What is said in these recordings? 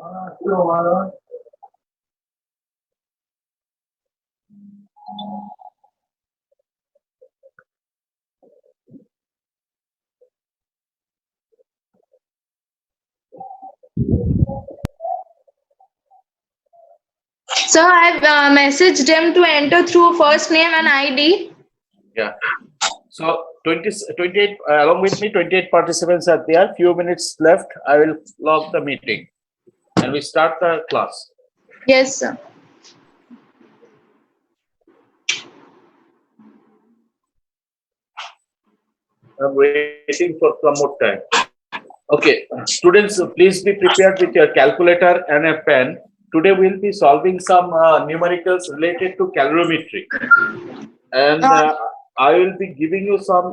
So I've messaged him to enter through first name and ID. Yeah. So 28 along with me, 28 participants are there. Few minutes left. I will log the meeting, and we start the class. Yes, sir. I'm waiting for some more time. Okay, students, please be prepared with your calculator and a pen. Today we'll be solving some numericals related to calorimetry, and I will be giving you some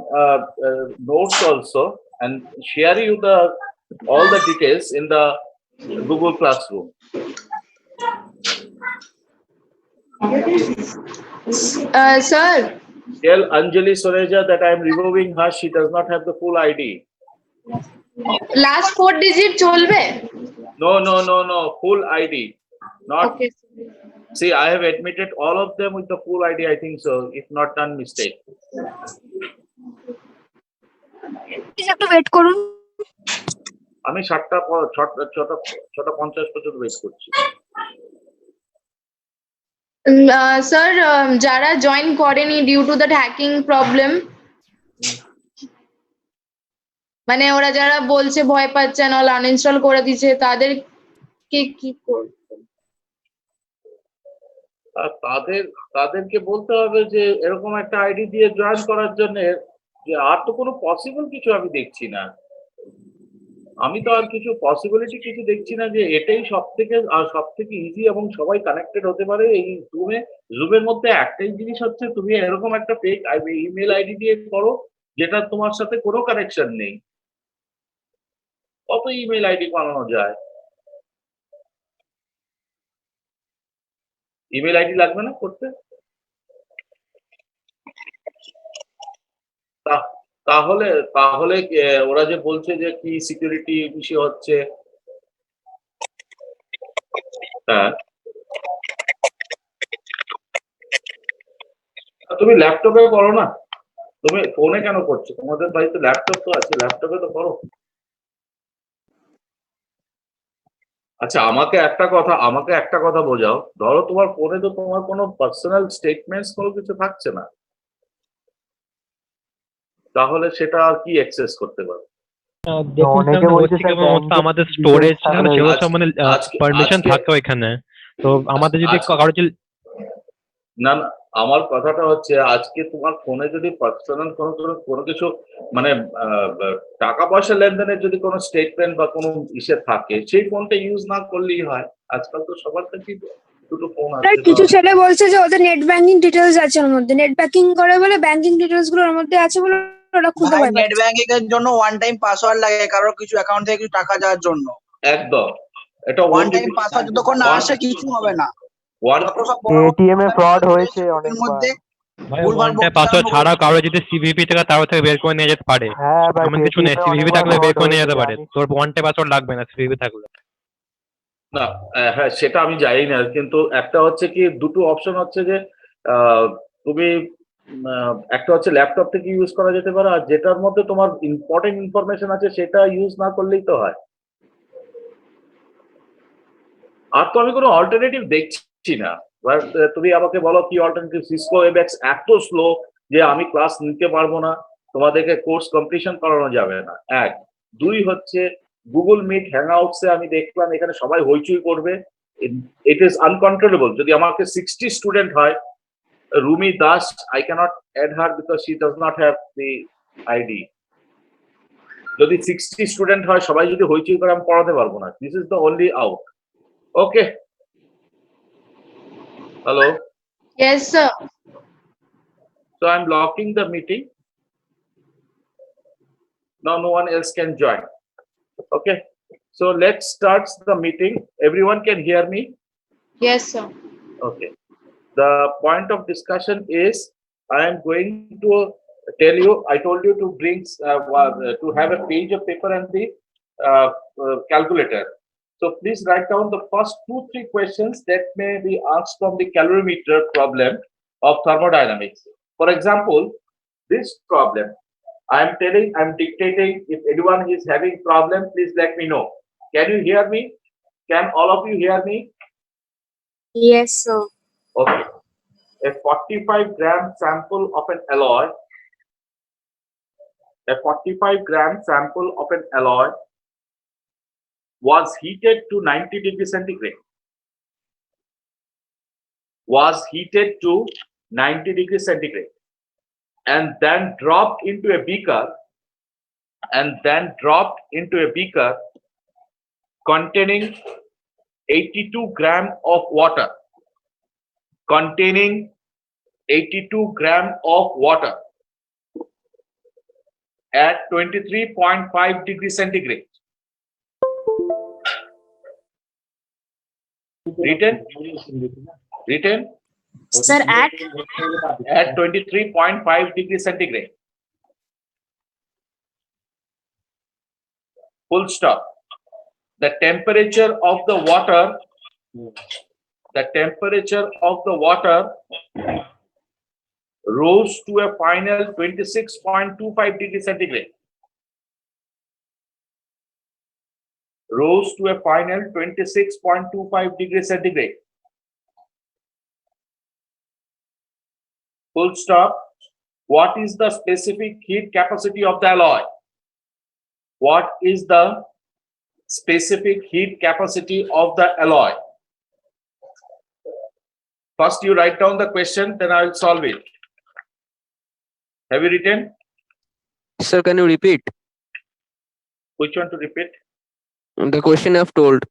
notes also, and share you all the details in the Google Classroom. Sir. Tell Anjali Soreja that I am removing her. She does not have the full ID. Last 4 digit cholbe? No. Full ID. Not. Okay. See, I have admitted all of them with the full ID. I think so. If not done mistake. Please have to wait করুন আমি 7টা 6:50 পর্যন্ত wait করছি। Sir, যারা join করেনি due to that hacking problem, মানে ওরা যারা বলছে ভয় পাচ্ছে না, আনইনস্টল করে দিয়েছে, তাদের কি করবে? তাদেরকে বলতে হবে যে এরকম একটা আইডি দিয়ে জয়েন করার জন্য, যে আর তো কোনো পসিবল কিছু আমি দেখছি না। আমি তো আর কিছু পসিবিলিটি কিছু দেখছি না, যে এটাই সব থেকে ইজি এবং সবাই কানেক্টেড হতে পারে এই জুমের মধ্যে। একটাই জিনিস হচ্ছে, তুমি এরকম একটা ফেক ইমেল আইডি দিয়ে করো যেটা তোমার সাথে কোনো কানেকশন নেই। কত ইমেল আইডি বানানো যায়? ইমেল আইডি লাগবে না করতে? তাহলে ওরা যে বলছে যে কি সিকিউরিটি ইস্যু হচ্ছে, হ্যাঁ, তুমি ল্যাপটপে করো না, তুমি ফোনে কেন করছো? তোমাদের বাড়িতে ল্যাপটপ তো আছে, ল্যাপটপে তো করো। আচ্ছা, আমাকে একটা কথা বোঝাও। ধরো তোমার ফোনে তো তোমার কোনো পার্সোনাল স্টেটমেন্টস কোনো কিছু থাকছে না, তাহলে সেটা আর কি অ্যাক্সেস করতে পারো? আমাদের স্টোরেজ সেগুলো সব মানে পারমিশন থাকতো এখানে। তো আমাদের যদি কারো না, আমার কথাটা হচ্ছে, আজকে তোমার ফোনে যদি পার্সোনাল কোনো কিছু মানে টাকা পয়সা লেনদেনের যদি কোনো স্টেটমেন্ট বা কোনো ইসে থাকে, সেই ফোনটা ইউজ না করলেই হয়। আজকাল তো সবার কাছেই দুটো ফোন আছে। কিছু ছেলে বলছে যে ওদের নেট ব্যাংকিং ডিটেইলস আছে ওর মধ্যে, নেট ব্যাংকিং করে বলে ব্যাংকিং ডিটেইলস গুলো ওর মধ্যে আছে বলে ওরা খুঁজে পায়। নেট ব্যাংকিং এর জন্য ওয়ান টাইম পাসওয়ার্ড লাগে, কারোর কিছু অ্যাকাউন্ট থেকে কিছু টাকা যাওয়ার জন্য। একদম, এটা ওয়ান টাইম পাসওয়ার্ড যতক্ষণ না আসে কিছু হবে না। এটিএম এ ফ্রড হয়েছে অনেকবার। ভাই ওয়ান টাইম পাসওয়ার্ড ছাড়া কারো যদি সিভিভি থেকে তার থেকে বের করে নিয়ে যেতে পারে। হ্যাঁ ভাই, এমন কিছু নেই, সিভিভি থাকলে বের করে নিয়ে যেতে পারে। তোর ওয়ান টাইম পাসওয়ার্ড লাগবে না সিভিভি থাকলে। না, হ্যাঁ সেটা আমি জানি না, কিন্তু একটা হচ্ছে কি, দুটো অপশন হচ্ছে যে তুমি একটা হচ্ছে ল্যাপটপ থেকে ইউজ করা যেতে পারে, আর যেটার মধ্যে তোমার ইম্পর্টেন্ট ইনফরমেশন আছে সেটা ইউজ না করলেই তো হয়। আর তো আমি কোনো অল্টারনেটিভ দেখছি না। তুমি আমাকে বলো কি অল্টারনেটিভ? সিসকো ওয়েবএক্স এত স্লো যে আমি ক্লাস নিতে পারবো না, তোমাদেরকে কোর্স কমপ্লিশন করানো যাবে না। এক, দুই হচ্ছে গুগল মিট হ্যাংআউটসে আমি দেখলাম এখানে সবাই হইচই করবে। It is uncontrollable. যদি আমাকে 60 স্টুডেন্ট হয়, Rumi Das, I cannot add her because she does not have the ID. যদি 60 স্টুডেন্ট হয়, সবাই যদি হইচই করে, আমি পড়াতে পারবো না। This is the only out. Okay. Hello. Yes, sir. So I'm locking the meeting. Now no one else can join. Okay. So let's start the meeting. Everyone can hear me? Yes, sir. Okay. The point of discussion is, I am going to tell you, I told you to bring, to have a page of paper and the calculator. So please write down the first 2-3 questions that may be asked from the calorimeter problem of thermodynamics. For example, this problem, I'm dictating. If anyone is having problem, please let me know. Can you hear me? Can all of you hear me? Yes, sir. Okay. A 45-gram sample of an alloy. A 45-gram sample of an alloy was heated to 90 degrees centigrade. Was heated to 90 degrees centigrade and then dropped into a beaker containing 82 gram of water. Containing 82 gram of water at 23.5 degrees centigrade. Written Sir, at? At 23.5 degrees centigrade. Full stop. The temperature of the water rose to a final 26.25 degrees centigrade. Rose to a final 26.25 degrees centigrade. Full stop. What is the specific heat capacity of the alloy? What is the specific heat capacity of the alloy? First, you write down the question, then I will solve it. Have you written? Sir, can you repeat Which one to repeat? the question I've told?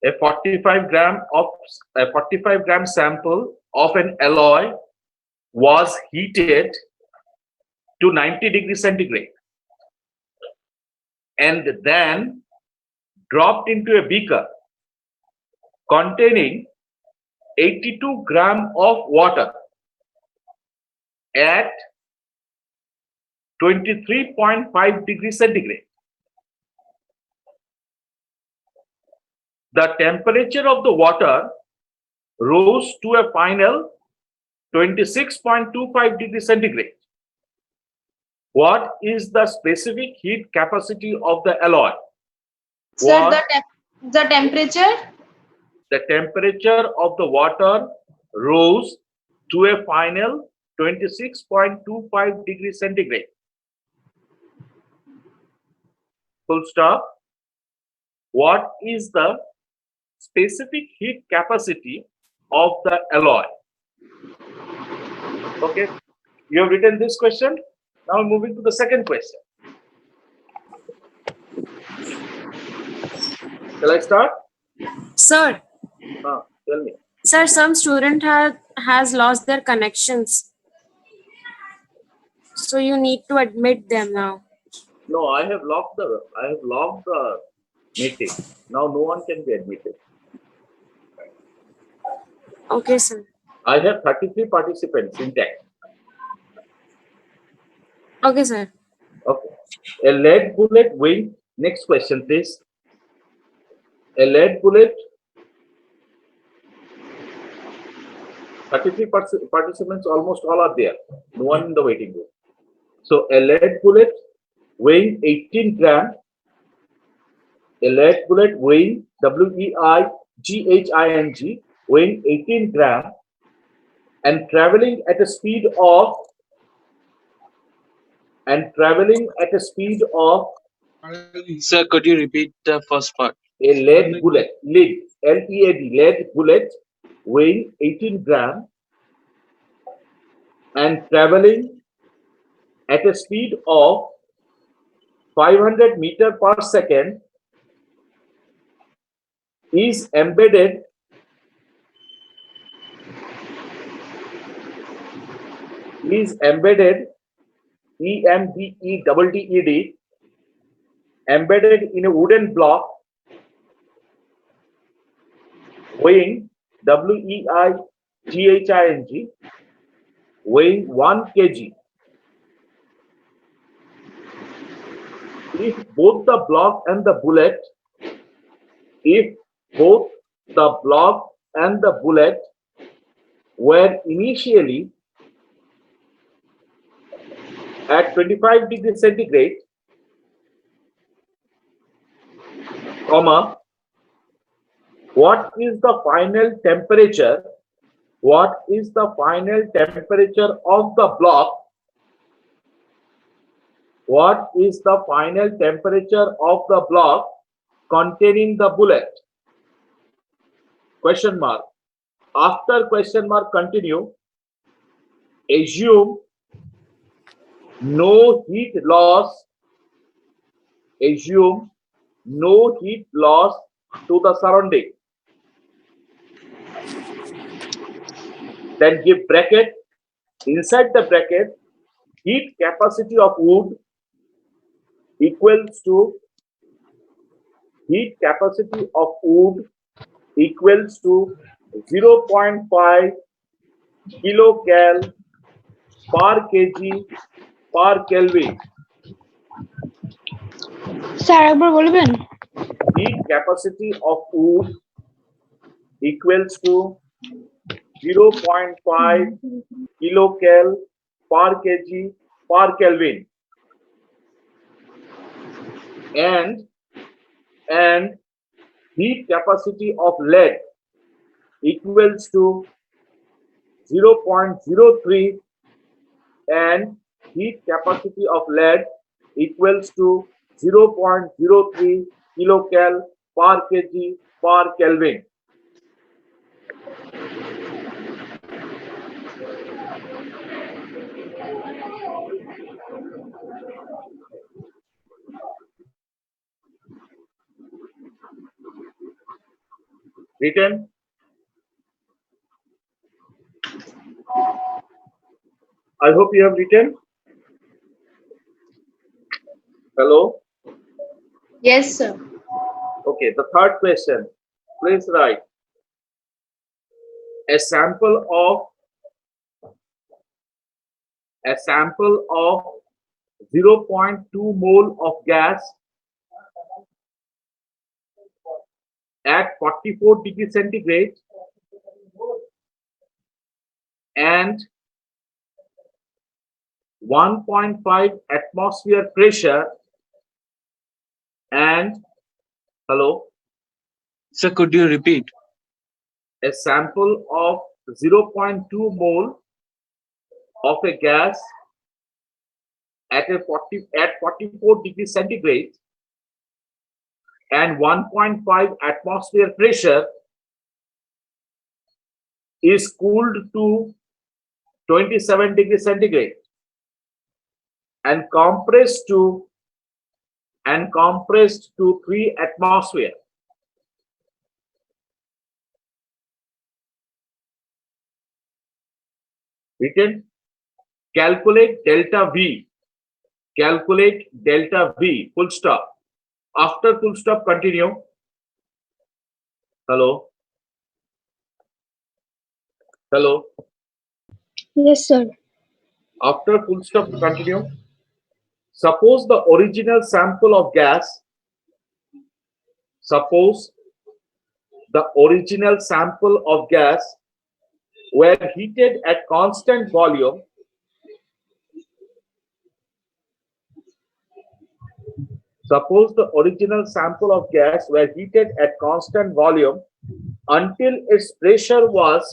A 45 gram sample of an alloy was heated to 90 degrees centigrade and then dropped into a beaker containing 82 gram of water at 23.5 degrees centigrade. The temperature of the water rose to a final 26.25 degrees centigrade. What is the specific heat capacity of the alloy? Sir, the temperature? The temperature of the water rose to a final 26.25 degrees centigrade. Full stop. What is the specific heat capacity of the alloy? Okay, you have written this question. Now moving to the second question. Shall I start? Sir, Tell me. sir, some student has lost their connections. So you need to admit them now. No, I have logged the meeting. Now no one can be admitted. Okay, sir. I have 33 participants intact. Okay, sir. Okay. A lead bullet weighing. Next question, please. A lead bullet. 33 participants, almost all are there. No one in the waiting room. So a lead bullet weighing 18 gram. A lead bullet weighing WEIGHING weighing 18 gram and traveling at a speed of Sir, could you repeat the first part? a lead bullet, lead bullet weighing 18 gram and traveling at a speed of 500 meters per second is embedded EMBEDD embedded in a wooden block weighing WEIGHING weighing 1 kg. If both the block and the bullet if both the block and the bullet were initially at 25 degrees centigrade, comma, what is the final temperature? What is the final temperature of the block? What is the final temperature of the block containing the bullet? Question mark. After question mark, continue. Assume no heat loss. Assume no heat loss to the surrounding. Then give bracket. Inside the bracket, heat capacity of wood equals to heat capacity of wood equals to 0.5 kilocal per kg per Kelvin. Sir একবার বলবেন? Heat capacity of wood equals to 0.5 kilocal per kg per Kelvin. And heat capacity of lead equals to 0.03, and heat capacity of lead equals to 0.03 kilocal per kg per Kelvin. Written? I hope you have written. Hello? Yes, sir. Okay, the third question. Please write. A sample of 0.2 mole of gas at 44 degrees centigrade and 1.5 atmosphere pressure and hello, Sir, could you repeat? a sample of 0.2 mole of a gas at 44 degrees centigrade and 1.5 atmosphere pressure is cooled to 27 degrees centigrade and compressed to 3 atmosphere. Written? Calculate delta V. Calculate delta V. Full stop. After full stop, continue. Hello? Hello? Yes, sir. After full stop, continue. Suppose the original sample of gas. Suppose the original sample of gas were heated at constant volume. Suppose the original sample of gas were heated at constant volume until its pressure was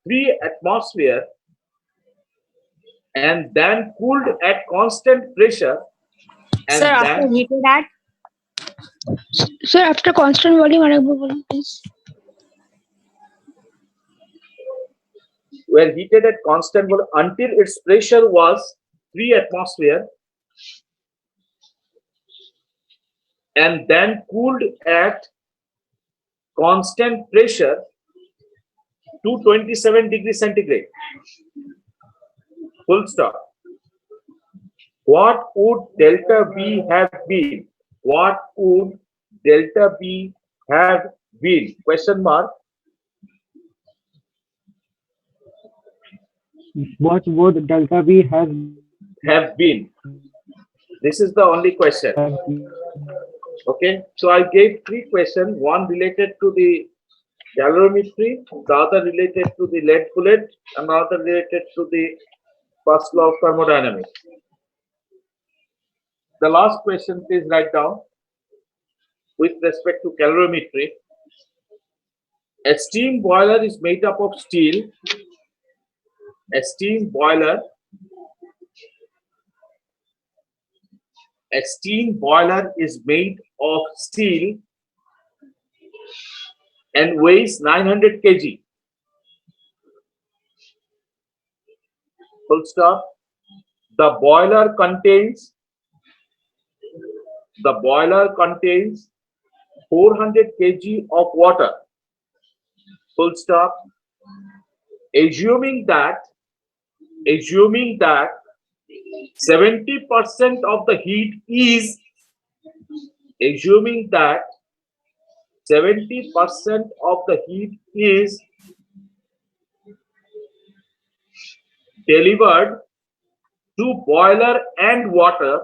3 atmosphere and then cooled at constant pressure and Sir, then after heated at sir after constant volume আরেকবার বলুন please. were heated at constant volume until its pressure was 3 atmosphere and then cooled at constant pressure to 27 degrees centigrade. Full stop. What would delta B have been? What would delta B have been? Question mark. What would delta V have Have been. This is the only question. Okay, so I gave three questions, one related to the calorimetry, the other related to the lead bullet, and another related to the first law of thermodynamics. The last question, please write down. With respect to calorimetry, a steam boiler is made up of steel. A steam boiler is made of steel and weighs 900 kg. Full stop. The boiler contains 400 kg of water. Full stop. Assuming that 70% of the heat is delivered to boiler and water,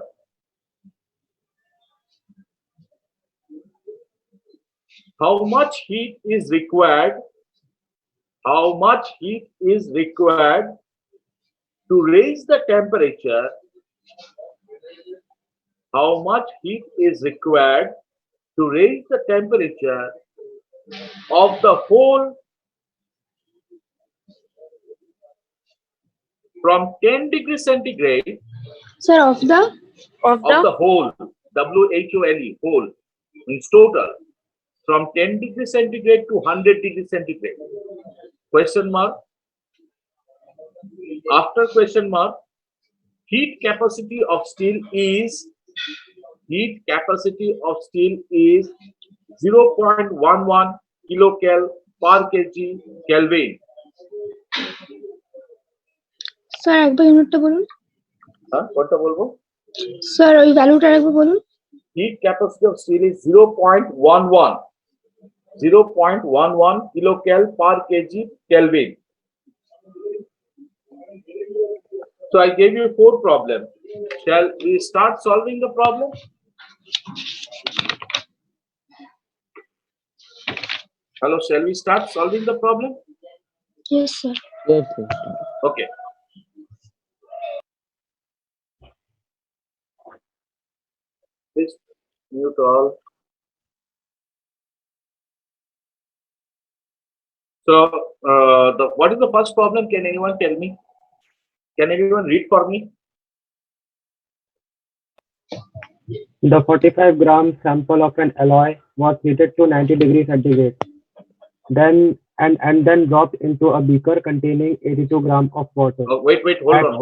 how much heat is required to raise the temperature? How much heat is required to raise the temperature of the whole from 10 degrees centigrade? Sir, of the Of the whole, WHOLE, whole, means total, from 10 degrees centigrade to 100 degrees centigrade. Question mark. After question mark, heat capacity of steel is 0.11 kilocal per kg Kelvin. Sir একবার ইউনিটটা বলুন হ্যাঁ, কোনটা বলবো? Sir ওই ভ্যালুটা একবার বলুন Heat capacity of steel is 0.11 kilocal per kg Kelvin. So I gave you 4 problems. Shall we start solving the problem? Hello, shall we start solving the problem? Yes, sir. Yes, sir. Okay. Please mute all. So, what is the first problem? Can anyone tell me? Can anyone read for me? The 45-gram sample of an alloy was heated to 90 degrees centigrade, then dropped into a beaker containing 82 grams of water. Oh, wait, hold on.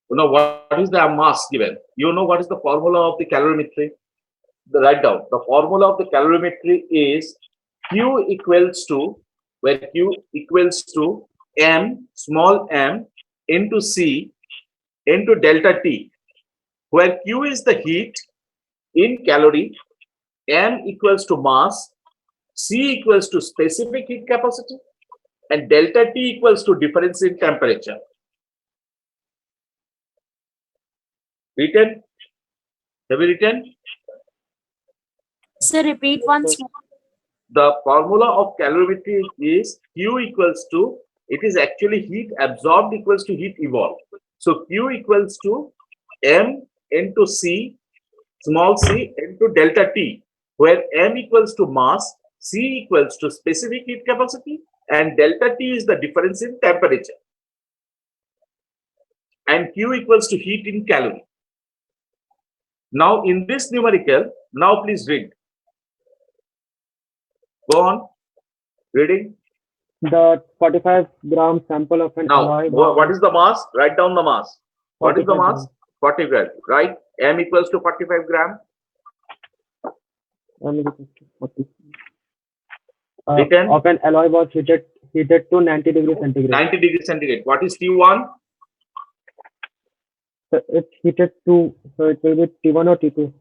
You know what is the mass given? You know what is the formula of the calorimetry? Write down. The formula of the calorimetry is Q equals to, where Q equals to M, small m, into C, into delta T, where Q is the heat in calorie, M equals to mass, C equals to specific heat capacity, and delta T equals to difference in temperature. Written? Have you written? Sir, repeat once more. The formula of calorimetry is Q equals to, it is actually heat absorbed equals to heat evolved. So Q equals to M into C, small c, into delta T, where M equals to mass, C equals to specific heat capacity, and delta T is the difference in temperature. And Q equals to heat in calorie. Now in this numerical, now please read. Go on, reading. The 45-gram sample of an Now, alloy. what is the mass? Write down the mass. What is the mass? 40 gram, right? M equals to 45 gram. Written. Of an alloy was heated to 90 degrees centigrade. 90 degrees centigrade. What is T1? So it's heated to, so it will be T1 or T2.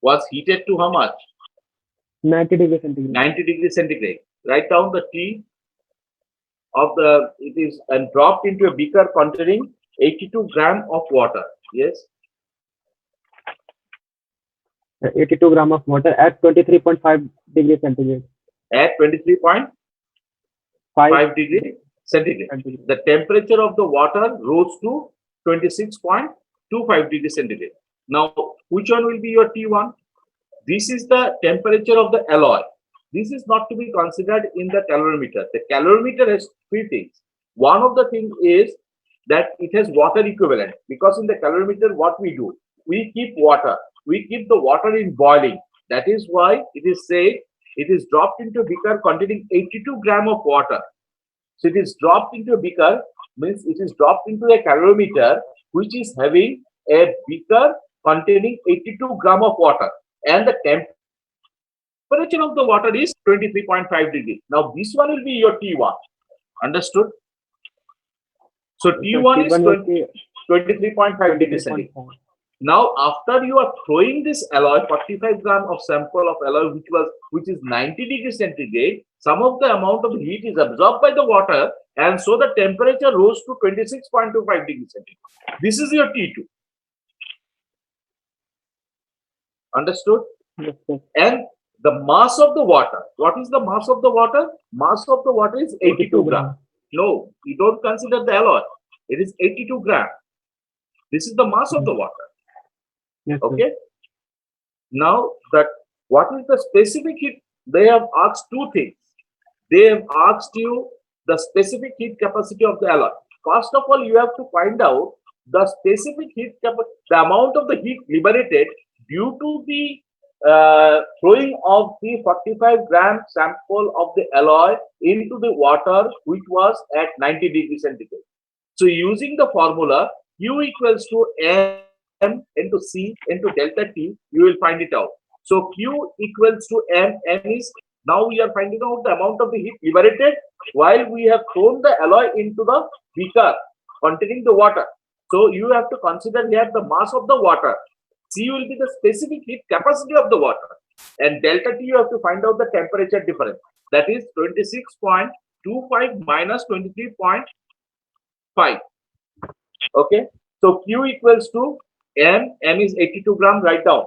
Was heated to how much? 90 degrees centigrade. 90 degrees centigrade. Write down the T of the, it is, and dropped into a beaker containing 82 gram of water. Yes. 82 gram of water at 23.5 degrees centigrade. At 23.5 5 degree centigrade. centigrade. The temperature of the water rose to 26.25 degrees centigrade. Now, which one will be your T1? This is the temperature of the alloy. This is not to be considered in the calorimeter. The calorimeter has three things. One of the things is that it has water equivalent, because in the calorimeter, what we do, we keep water. We keep the water in boiling. That is why it is said it is dropped into a beaker containing 82 gram of water. So it is dropped into a beaker, means it is dropped into a calorimeter which is having a beaker containing 82 gram of water, and the temperature of the water is 23.5 degrees. Now this one will be your T1. Understood? So T1 is 23.5 degrees centigrade. Now, after you are throwing this alloy, 45 gram of sample of alloy, which is 90 degrees centigrade, some of the amount of heat is absorbed by the water, and so the temperature rose to 26.25 degrees centigrade. This is your T2. Understood? Yes, yes. And the mass of the water. What is the mass of the water? Mass of the water is 82 gram. No, you don't consider the alloy. It is 82 gram. This is the mass of the water. Yes, Okay. Now that what is the specific heat? They have asked two things. They have asked you the specific heat capacity of the alloy. First of all, you have to find out the specific heat capacity, the amount of the heat liberated due to the throwing of the 45 gram sample of the alloy into the water, which was at 90 degrees centigrade. So using the formula Q equals to M into C into delta T, you will find it out. So Q equals to M. M is, now we are finding out the amount of the heat liberated while we have thrown the alloy into the beaker containing the water. So you have to consider here the mass of the water. C will be the specific heat capacity of the water, and delta T you have to find out the temperature difference. That is 26.25 minus 23.5. Okay. So Q equals to M. M is 82 gram. Write down.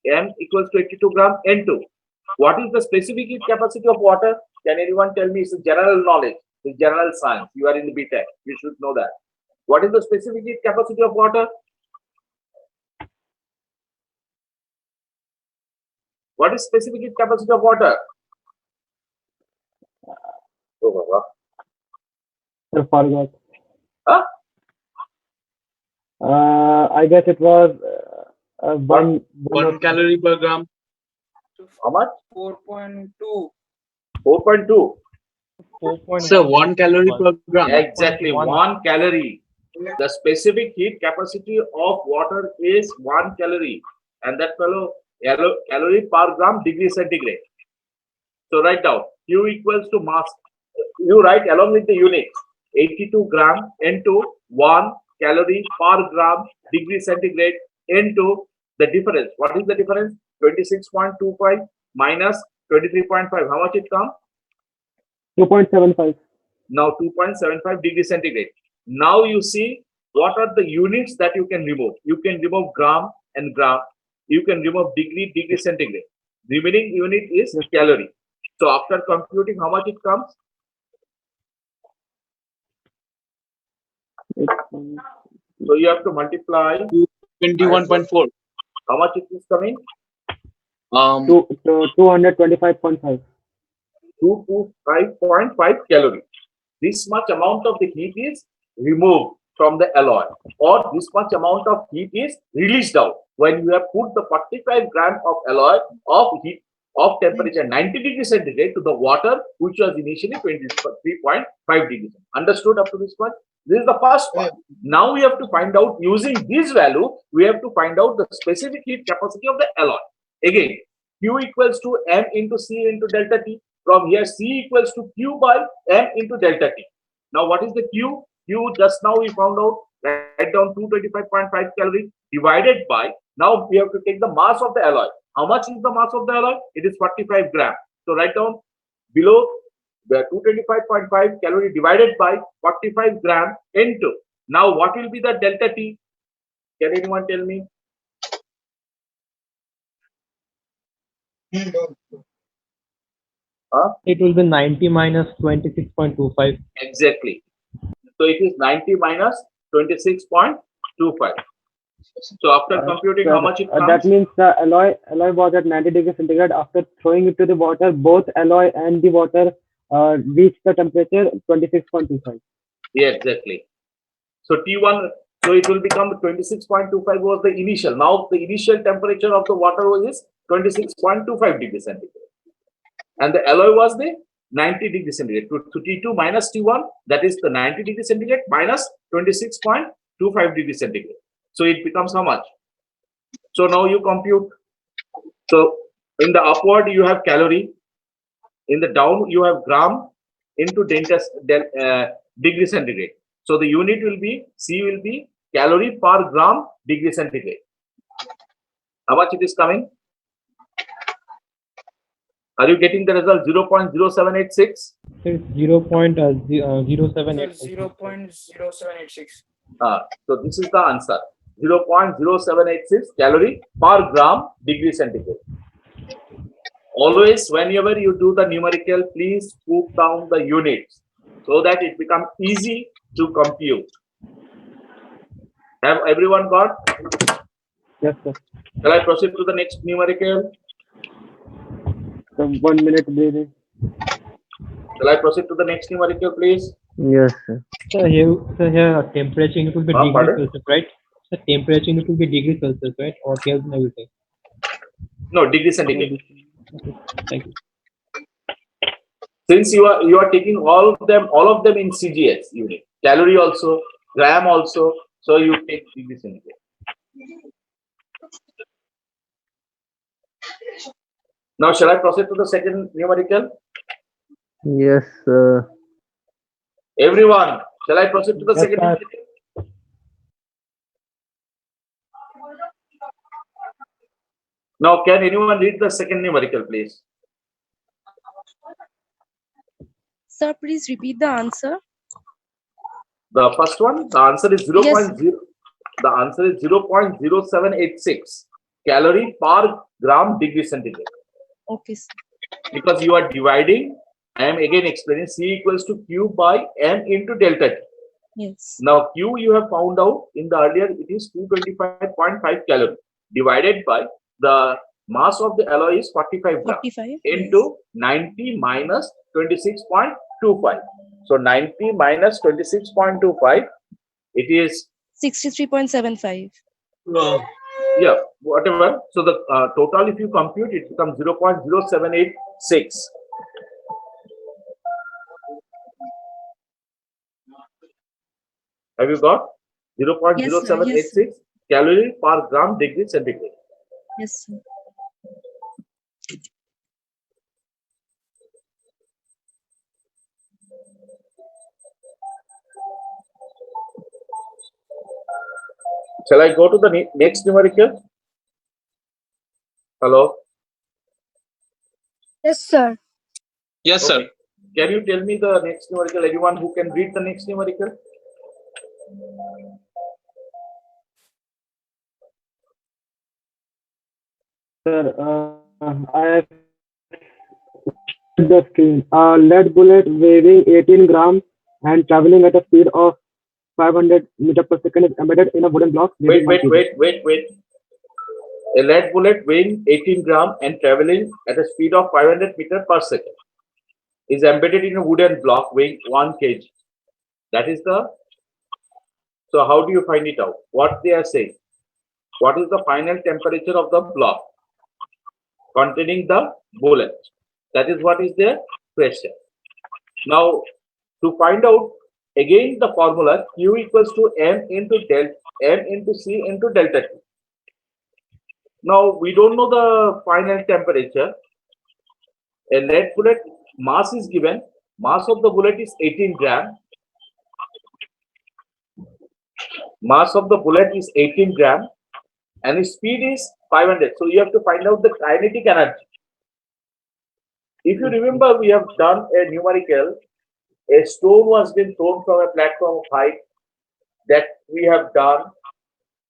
M equals to 82 gram N2. What is the specific heat capacity of water? Can anyone tell me? It's a general knowledge. It's general science. You are in the BTech. You should know that. What is the specific heat capacity of water? What is specific heat capacity of water? Oh, I forgot. huh? I guess it was one 1 calorie per gram. How much? 4.2. 4.2. Sir, 1 calorie per gram. Exactly, 1 calorie. The specific heat capacity of water is 1 calorie, and that fellow calorie per gram degree centigrade. So write down Q equals to mass. You write along with the units 82 gram into 1 calorie per gram degree centigrade into the difference. What is the difference? 26.25 minus 23.5. How much it comes? 2.75. Now 2.75 degrees centigrade. Now you see what are the units that you can remove. You can remove gram and gram. You can remove degree, degree centigrade. Remaining unit is calorie. So after computing, how much it comes? So you have to multiply. 21.4. How much it is coming? 225.5. 225.5 calorie. This much amount of the heat is removed from the alloy, or this much amount of heat is released out when you have put the 45 gram of alloy of heat of temperature 90 degrees centigrade to the water, which was initially 23.5 degrees. Understood up to this point? This is the first part. Now we have to find out, using this value, we have to find out the specific heat capacity of the alloy. Again, Q equals to M into C into delta T. From here, C equals to Q by M into delta T. Now, what is the Q? Q just now we found out, write down 225.5 calories divided by, now we have to take the mass of the alloy. How much is the mass of the alloy? It is 45 gram. So write down below the 225.5 calorie divided by 45 gram into Now, what will be the delta T? Can anyone tell me? It will be 90 minus 26.25. Exactly. So it is 90 minus 26.25. So after computing how much it comes? That means the alloy was at 90 degrees centigrade. After throwing it to the water, both alloy and the water reached the temperature 26.25. Yeah, exactly. So T1, so it will become 26.25 was the initial. Now the initial temperature of the water was 26.25 degrees centigrade. And the alloy was the 90 degrees centigrade. To T2 minus T1, that is the 90 degrees centigrade minus 26.25 degrees centigrade. So it becomes how much? So now you compute. So in the upward you have calorie, in the down you have gram into degree centigrade. So the unit will be, C will be calorie per gram degree centigrade. How much it is coming? Are you getting the result? 0.0786? It's 0.0786. 0.0786. So this is the answer. 0.0786 calorie per gram degree centigrade. Always, whenever you do the numerical, please put down the units so that it becomes easy to compute. Have everyone got? Yes, sir. Shall I proceed to the next numerical? So 1 minute breathing. Shall I proceed to the next numerical, please? Yes, sir. So here temperature unit will be degree pardon? Celsius, right? So temperature unit will be degree Celsius, right? Or Kelvin, I will say. No, degree centigrade. Thank you. Since you are taking all of them in CGS unit, calorie also, gram also, so you take degree centigrade. Now, shall I proceed to the second numerical? Yes, sir. Everyone, shall I proceed to the Yes, second sir. numerical? Now, can anyone read the second numerical, please? Sir, please repeat the answer. The first one, the answer is 0.0. Yes. The answer is 0.0786 calorie per gram degree centigrade. Okay, sir. Because you are dividing, I am again explaining, C equals to Q by M into delta T. Yes. Now, Q you have found out in the earlier, it is 225.5 calorie divided by the mass of the alloy is 45 grams 45. into 90 minus 26.25. So 90 minus 26.25, it is 63.75. yeah, whatever. So the total, if you compute, it becomes 0.0786. Have you got 0.0786 calorie per gram degree centigrade? Yes, sir. Shall I go to the next numerical? Hello? Yes, sir. Yes, sir. Okay. Can you tell me the next numerical? Anyone who can read the next numerical? Sir, I have the screen. A lead bullet weighing 18 grams and traveling at a speed of 500 meters per second is embedded in a wooden block. Wait. A lead bullet weighing 18 grams and traveling at a speed of 500 meters per second is embedded in a wooden block weighing 1 kg. That is the. So how do you find it out? What they are saying? What is the final temperature of the block containing the bullet? That is what is their question. Now, to find out, again the formula Q equals to M into C into delta T. Now, we don't know the final temperature. A lead bullet mass is given. Mass of the bullet is 18 grams. Mass of the bullet is 18 grams and its speed is 500. So you have to find out the kinetic energy. If you remember, we have done a numerical. A stone was being thrown from a platform of height that we have done,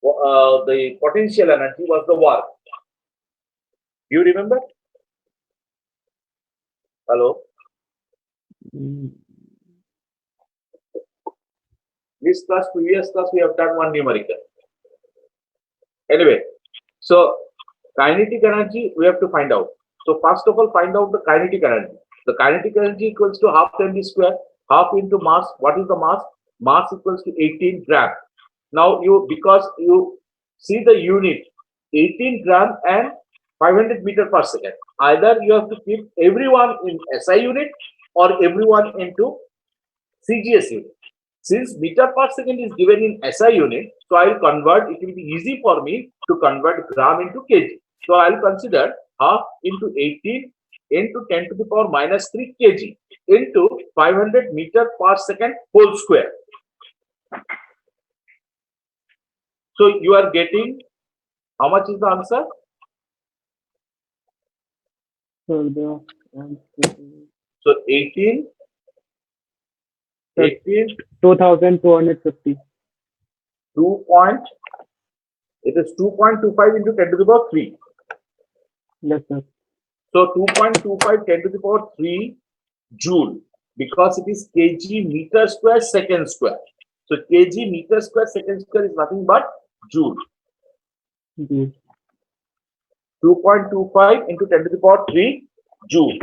the potential energy was the work. Do you remember? Hello? This class, previous class, we have done one numerical. Anyway, so kinetic energy we have to find out. So first of all, find out the kinetic energy. The kinetic energy equals to half mv square, half into mass. What is the mass? Mass equals to 18 gram. Now because you see the unit 18 gram and 500 meter per second. Either you have to keep everyone in SI unit or everyone into CGS unit. Since meter per second is given in SI unit, so I will convert, it will be easy for me to convert gram into kg. So I will consider half into 18 into 10 to the power minus 3 kg into 500 meter per second whole square. So you are getting, how much is the answer? So 18, 2,250. it is 2.25 into 10 to the power 3. Yes, sir. So 2.25 10 to the power 3 joule, because it is kg meter square second square. So kg meter square second square is nothing but joule. 2.25 into 10 to the power 3 joule.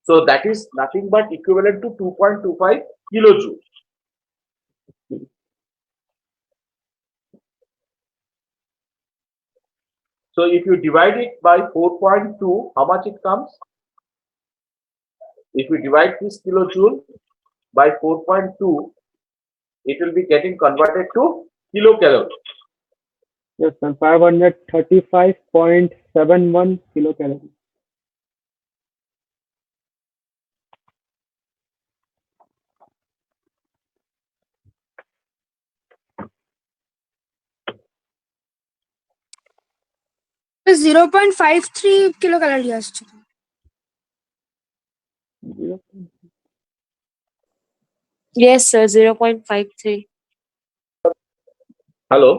So that is nothing but equivalent to 2.25 kilojoule. So if you divide it by 4.2, how much it comes? If we divide this kilojoule by 4.2, it will be getting converted to kilocalorie. Yes, sir. 535.71 kilocalories. তো 0.53 kilocalorie আসছে। Yes, sir. 0.53. Hello.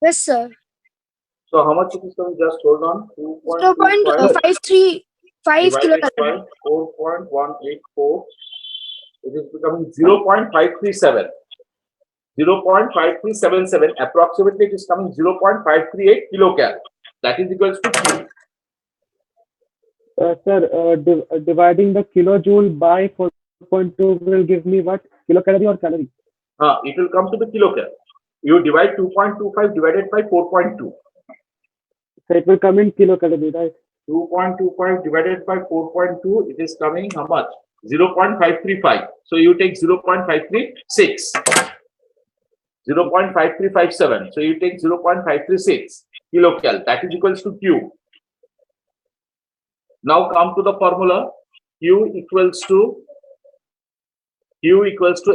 Yes, sir. So how much it is coming? Just hold on. 0.535 divided by kilocalorie. 4.184. It is becoming 0.537. 0.5377. Approximately it is coming 0.538 kilocal. That is equals to Q. Sir, dividing the kilojoule by 4.2 will give me what? Kilocalorie or calorie? It will come to the kilocal. You divide 2.25 divided by 4.2. So it will come in kilocalorie, right? 2.25 divided by 4.2, it is coming how much? 0.535. So you take 0.536. 0.5357. So you take 0.536 kilocal. That is equals to Q. Now come to the formula. Q equals to,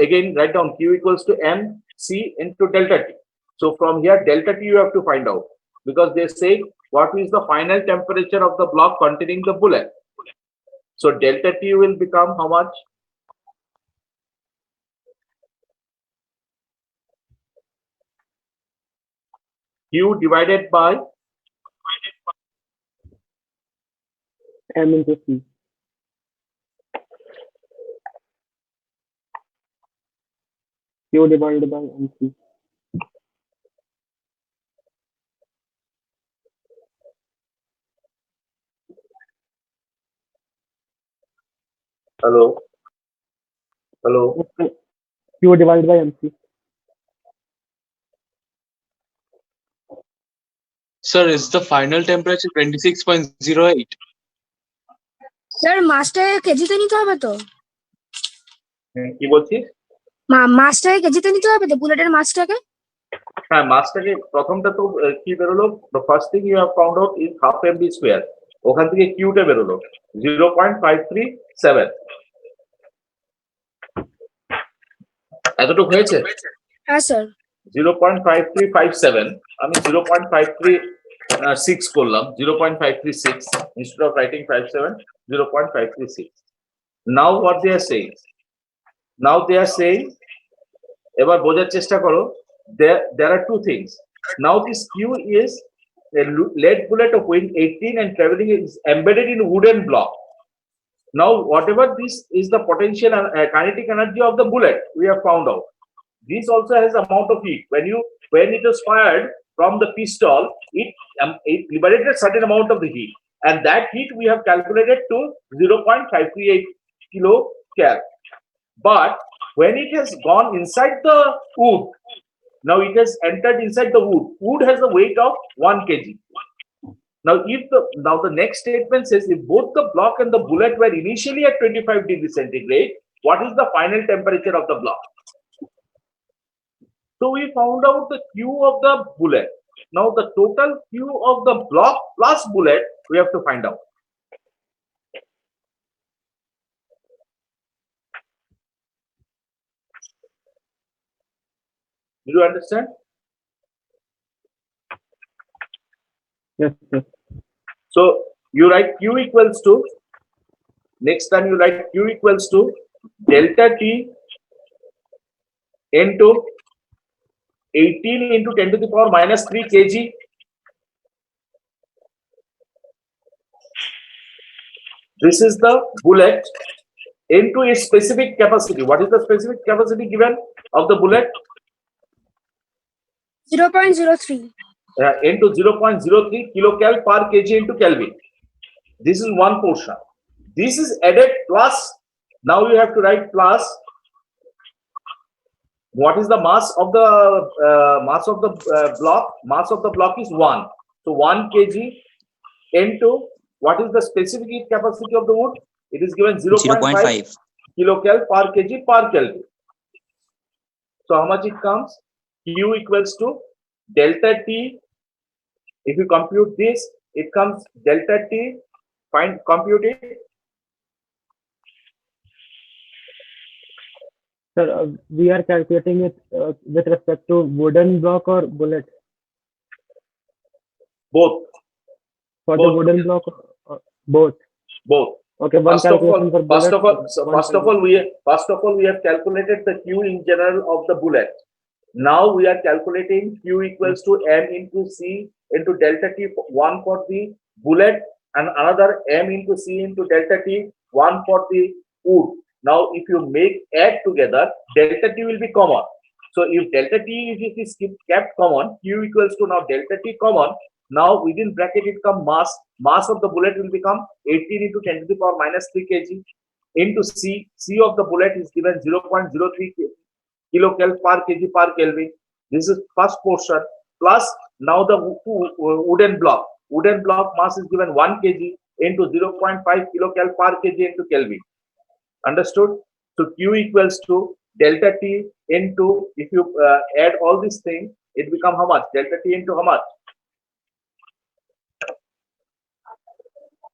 again write down, Q equals to mc into delta T. So from here delta T you have to find out, because they say what is the final temperature of the block containing the bullet. So delta T will become how much? Q divided by M into C. Q divided by MC. Hello. Hello. Q divided by MC. Sir, is the final temperature 26.08? Sir মাছটাকে কেজিতে নিতে হবে তো? কি বলছিস? মাছটাকে কেজিতে নিতে হবে তো, বুলেটের মাছটাকে? হ্যাঁ, মাছটাকে প্রথমটা তো কি বেরোলো? The first thing you have found out is half mv square. ওখান থেকে কিউটা বেরোলো 0.537. এতটুকু হয়েছে? হ্যাঁ স্যার। 0.5357. আমি 0.536 করলাম, 0.536 instead of writing 57, 0.536. Now what they are saying? Now they are saying এবার বোঝার চেষ্টা করো, there are two things. Now this Q is a lead bullet of weight 18 and traveling is embedded in wooden block. Now whatever this is the potential and kinetic energy of the bullet, we have found out. This also has amount of heat. When it is fired from the pistol, it liberated certain amount of the heat, and that heat we have calculated to 0.538 kilocal. But when it has gone inside the wood, now it has entered inside the wood. Wood has a weight of 1 kg. Now, the next statement says if both the block and the bullet were initially at 25 degrees centigrade, what is the final temperature of the block? So we found out the Q of the bullet. Now the total Q of the block plus bullet we have to find out. Did you understand? Yes, yes. So you write Q equals to, next time you write Q equals to delta T into 18 into 10 to the power minus 3 kg. This is the bullet into its specific capacity. What is the specific capacity given of the bullet? 0.03. Into 0.03 kilocal per kg into Kelvin. This is one portion. This is added plus. Now you have to write plus. What is the mass of the block? Mass of the block is 1. So 1 kg into what is the specific heat capacity of the wood? It is given 0.5 kilocal per kg per Kelvin. So how much it comes? Q equals to delta T. If you compute this, it comes delta T. Compute it. Sir, we are calculating it with respect to wooden block or bullet? Both. For Both. the wooden block, both. Both. Okay, one calculation for bullet. First of all, we have calculated the Q in general of the bullet. Now we are calculating Q equals to M into C into delta T, one for the bullet and another M into C into delta T, one for the wood. Now if you add together, delta T will be common. So if delta T is kept common, Q equals to now delta T common. Now within bracket it comes mass of the bullet will become 18 into 10 to the power minus 3 kg into C of the bullet is given 0.03 kilocal per kg per Kelvin. This is first portion plus now the wooden block mass is given 1 kg into 0.5 kilocal per kg into Kelvin. Understood? So Q equals to delta T into, if you add all these things, it become how much? Delta T into how much?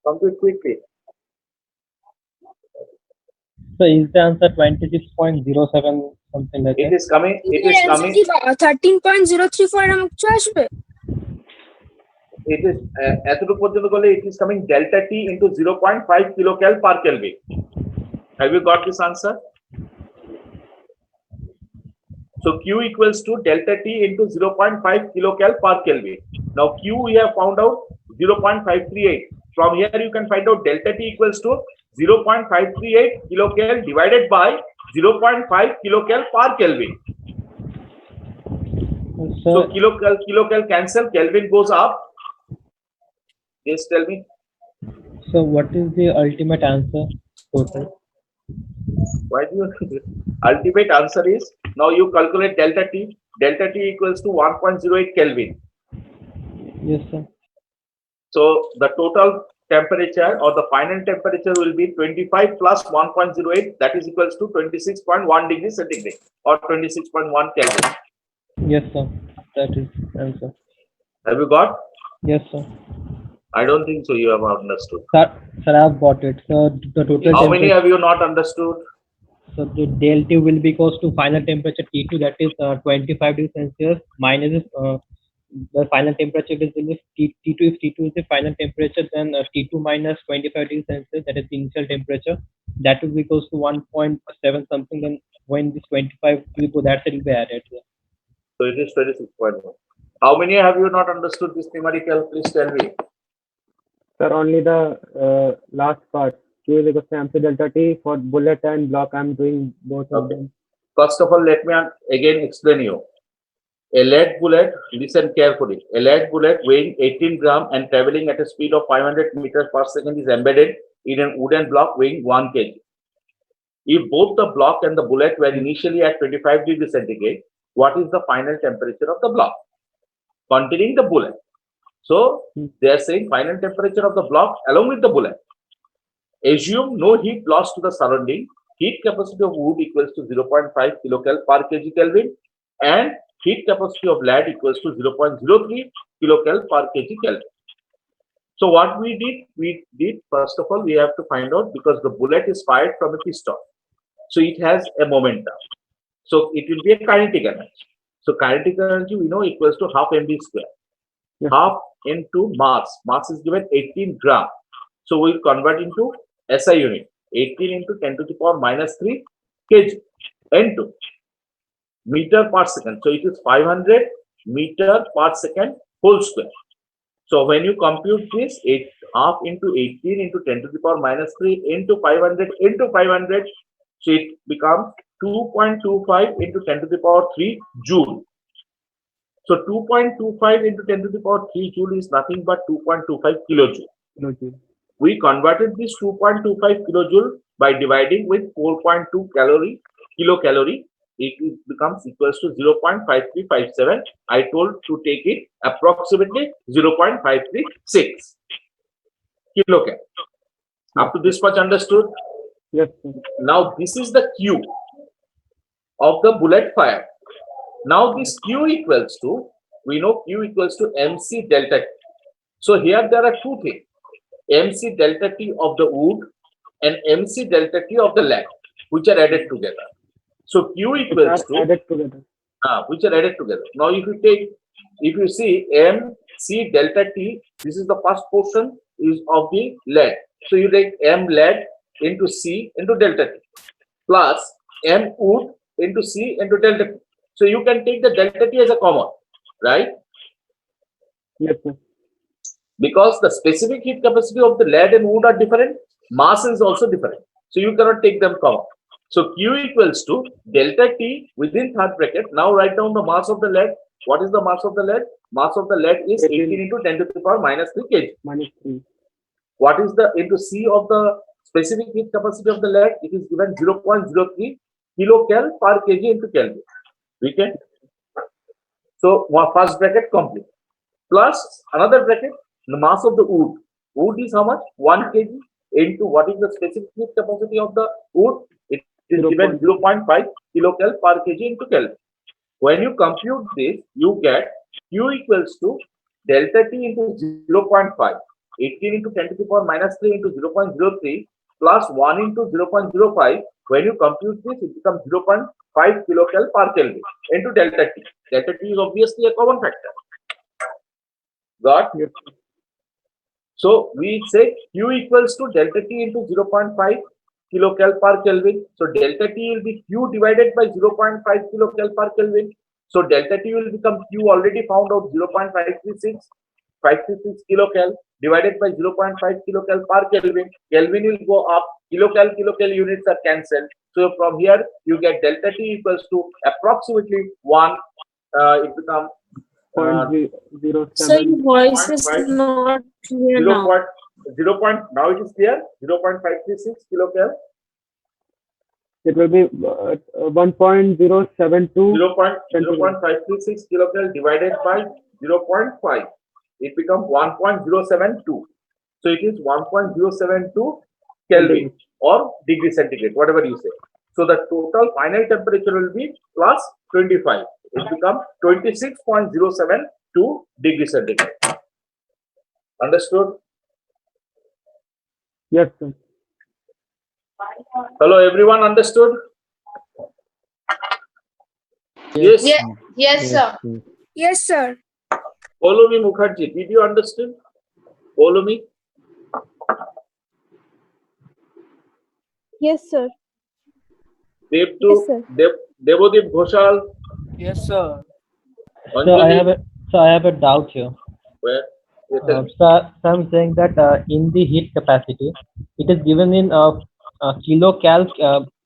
Compute quickly. So is the answer 26.07 something like It is coming. 13.034 এর মতো আসবে? It is এতটুকু পর্যন্ত গেলে it is coming delta T into 0.5 kilocal per Kelvin. Have you got this answer? So Q equals to delta T into 0.5 kilocal per Kelvin. Now Q we have found out 0.538. From here you can find out delta T equals to 0.538 kilocal divided by 0.5 kilocal per Kelvin. So kilocal cancel, Kelvin goes up. Yes, tell me. So what is the ultimate answer total? Why do you ultimate answer is, now you calculate delta T equals to 1.08 Kelvin. Yes, sir. So the total temperature or the final temperature will be 25 plus 1.08, that is equals to 26.1 degrees centigrade or 26.1 Kelvin. Yes, sir. That is answer. Have you got? Yes, sir. I don't think so. You have understood. Sir, I have got it. So the total. How many have you not understood? So the del T will be equals to final temperature T2, that is 25 degrees Celsius minus the final temperature is in this T2. If T2 is the final temperature, then T2 minus 25 degrees Celsius, that is the initial temperature, that will be equals to 1.7 something. And when this 25 will go, that will be added. So it is 26.1. How many have you not understood this numerical? Please tell me. Sir, only the last part. Q is equal to MC delta T for bullet and block. I'm doing both of them. First of all, let me again explain you. A lead bullet, listen carefully. A lead bullet weighing 18 gram and traveling at a speed of 500 meters per second is embedded in a wooden block weighing 1 kg. If both the block and the bullet were initially at 25 degrees centigrade, what is the final temperature of the block containing the bullet? So they are saying final temperature of the block along with the bullet. Assume no heat loss to the surrounding. Heat capacity of wood equals to 0.5 kilocal per kg Kelvin and heat capacity of lead equals to 0.03 kilocal per kg Kelvin. So what we did first of all, we have to find out, because the bullet is fired from a pistol. So it has a momentum. So it will be a kinetic energy. So kinetic energy we know equals to half mv square. Yeah. Half into mass. Mass is given 18 gram. So we will convert into SI unit. 18 into 10 to the power minus 3 kg into meter per second. So it is 500 meter per second whole square. So when you compute this, half into 18 into 10 to the power minus 3 into 500 into 500, so it becomes 2.25 into 10 to the power 3 joule. So 2.25 into 10 to the power 3 joule is nothing but 2.25 kilojoule. We converted this 2.25 kilojoule by dividing with 4.2 kilocalorie. It becomes equals to 0.5357. I told to take it approximately 0.536 kilocal. Up to this much understood? Yes, sir. Now this is the Q of the bullet fire. Now this Q equals to, we know Q equals to MC delta T. So here there are two things, MC delta T of the wood and MC delta T of the lead, which are added together. So Q equals to added together. Which are added together. Now if you see MC delta T, this is the first portion is of the lead. So you take M lead into C into delta T plus M wood into C into delta T. So you can take the delta T as a common, right? Yes, sir. Because the specific heat capacity of the lead and wood are different, mass is also different. So you cannot take them common. So Q equals to delta T within third bracket. Now write down the mass of the lead. What is the mass of the lead? Mass of the lead is 18 into 10 to the power minus 3 kg. Minus 3. What is the into C of the specific heat capacity of the lead? It is given 0.03 kilocal per kg into Kelvin. We can. So first bracket complete. Plus another bracket, the mass of the wood. Wood is how much? 1 kg into what is the specific heat capacity of the wood? It is given 0.5 kilocal per kg into Kelvin. When you compute this, you get Q equals to delta T into 0.5. 18 into 10 to the power minus 3 into 0.03 plus 1 into 0.05. When you compute this, it becomes 0.5 kilocal per Kelvin into delta T. Delta T is obviously a common factor. Got? Yes. So we say Q equals to delta T into 0.5 kilocal per Kelvin. So delta T will be Q divided by 0.5 kilocal per Kelvin. So delta T will become Q already found out 0.536 kilocal divided by 0.5 kilocal per Kelvin. Kelvin will go up. Kilocal units are cancelled. So from here you get delta T equals to approximately 1. It becomes 0.07. So your voice is 0.5. not clear 0. now. 0. Now it is clear. 0.536 kilocal. It will be 1.072. 0.536 kilocal divided by 0.5. It becomes 1.072. So it is 1.072 Kelvin or degree centigrade, whatever you say. So the total final temperature will be plus 25. It becomes 26.072 degree centigrade. Understood? Yes, sir. Hello, everyone understood? Yes. Yes, sir. Yes, sir. Polomi Mukherjee, did you understand? Polomi? Yes, sir. Devdu, Yes, sir. Devadip Ghoshal, Yes, sir. So Anjali, I have a doubt here. where? You tell me. So I'm saying that in the heat capacity, it is given in kilocals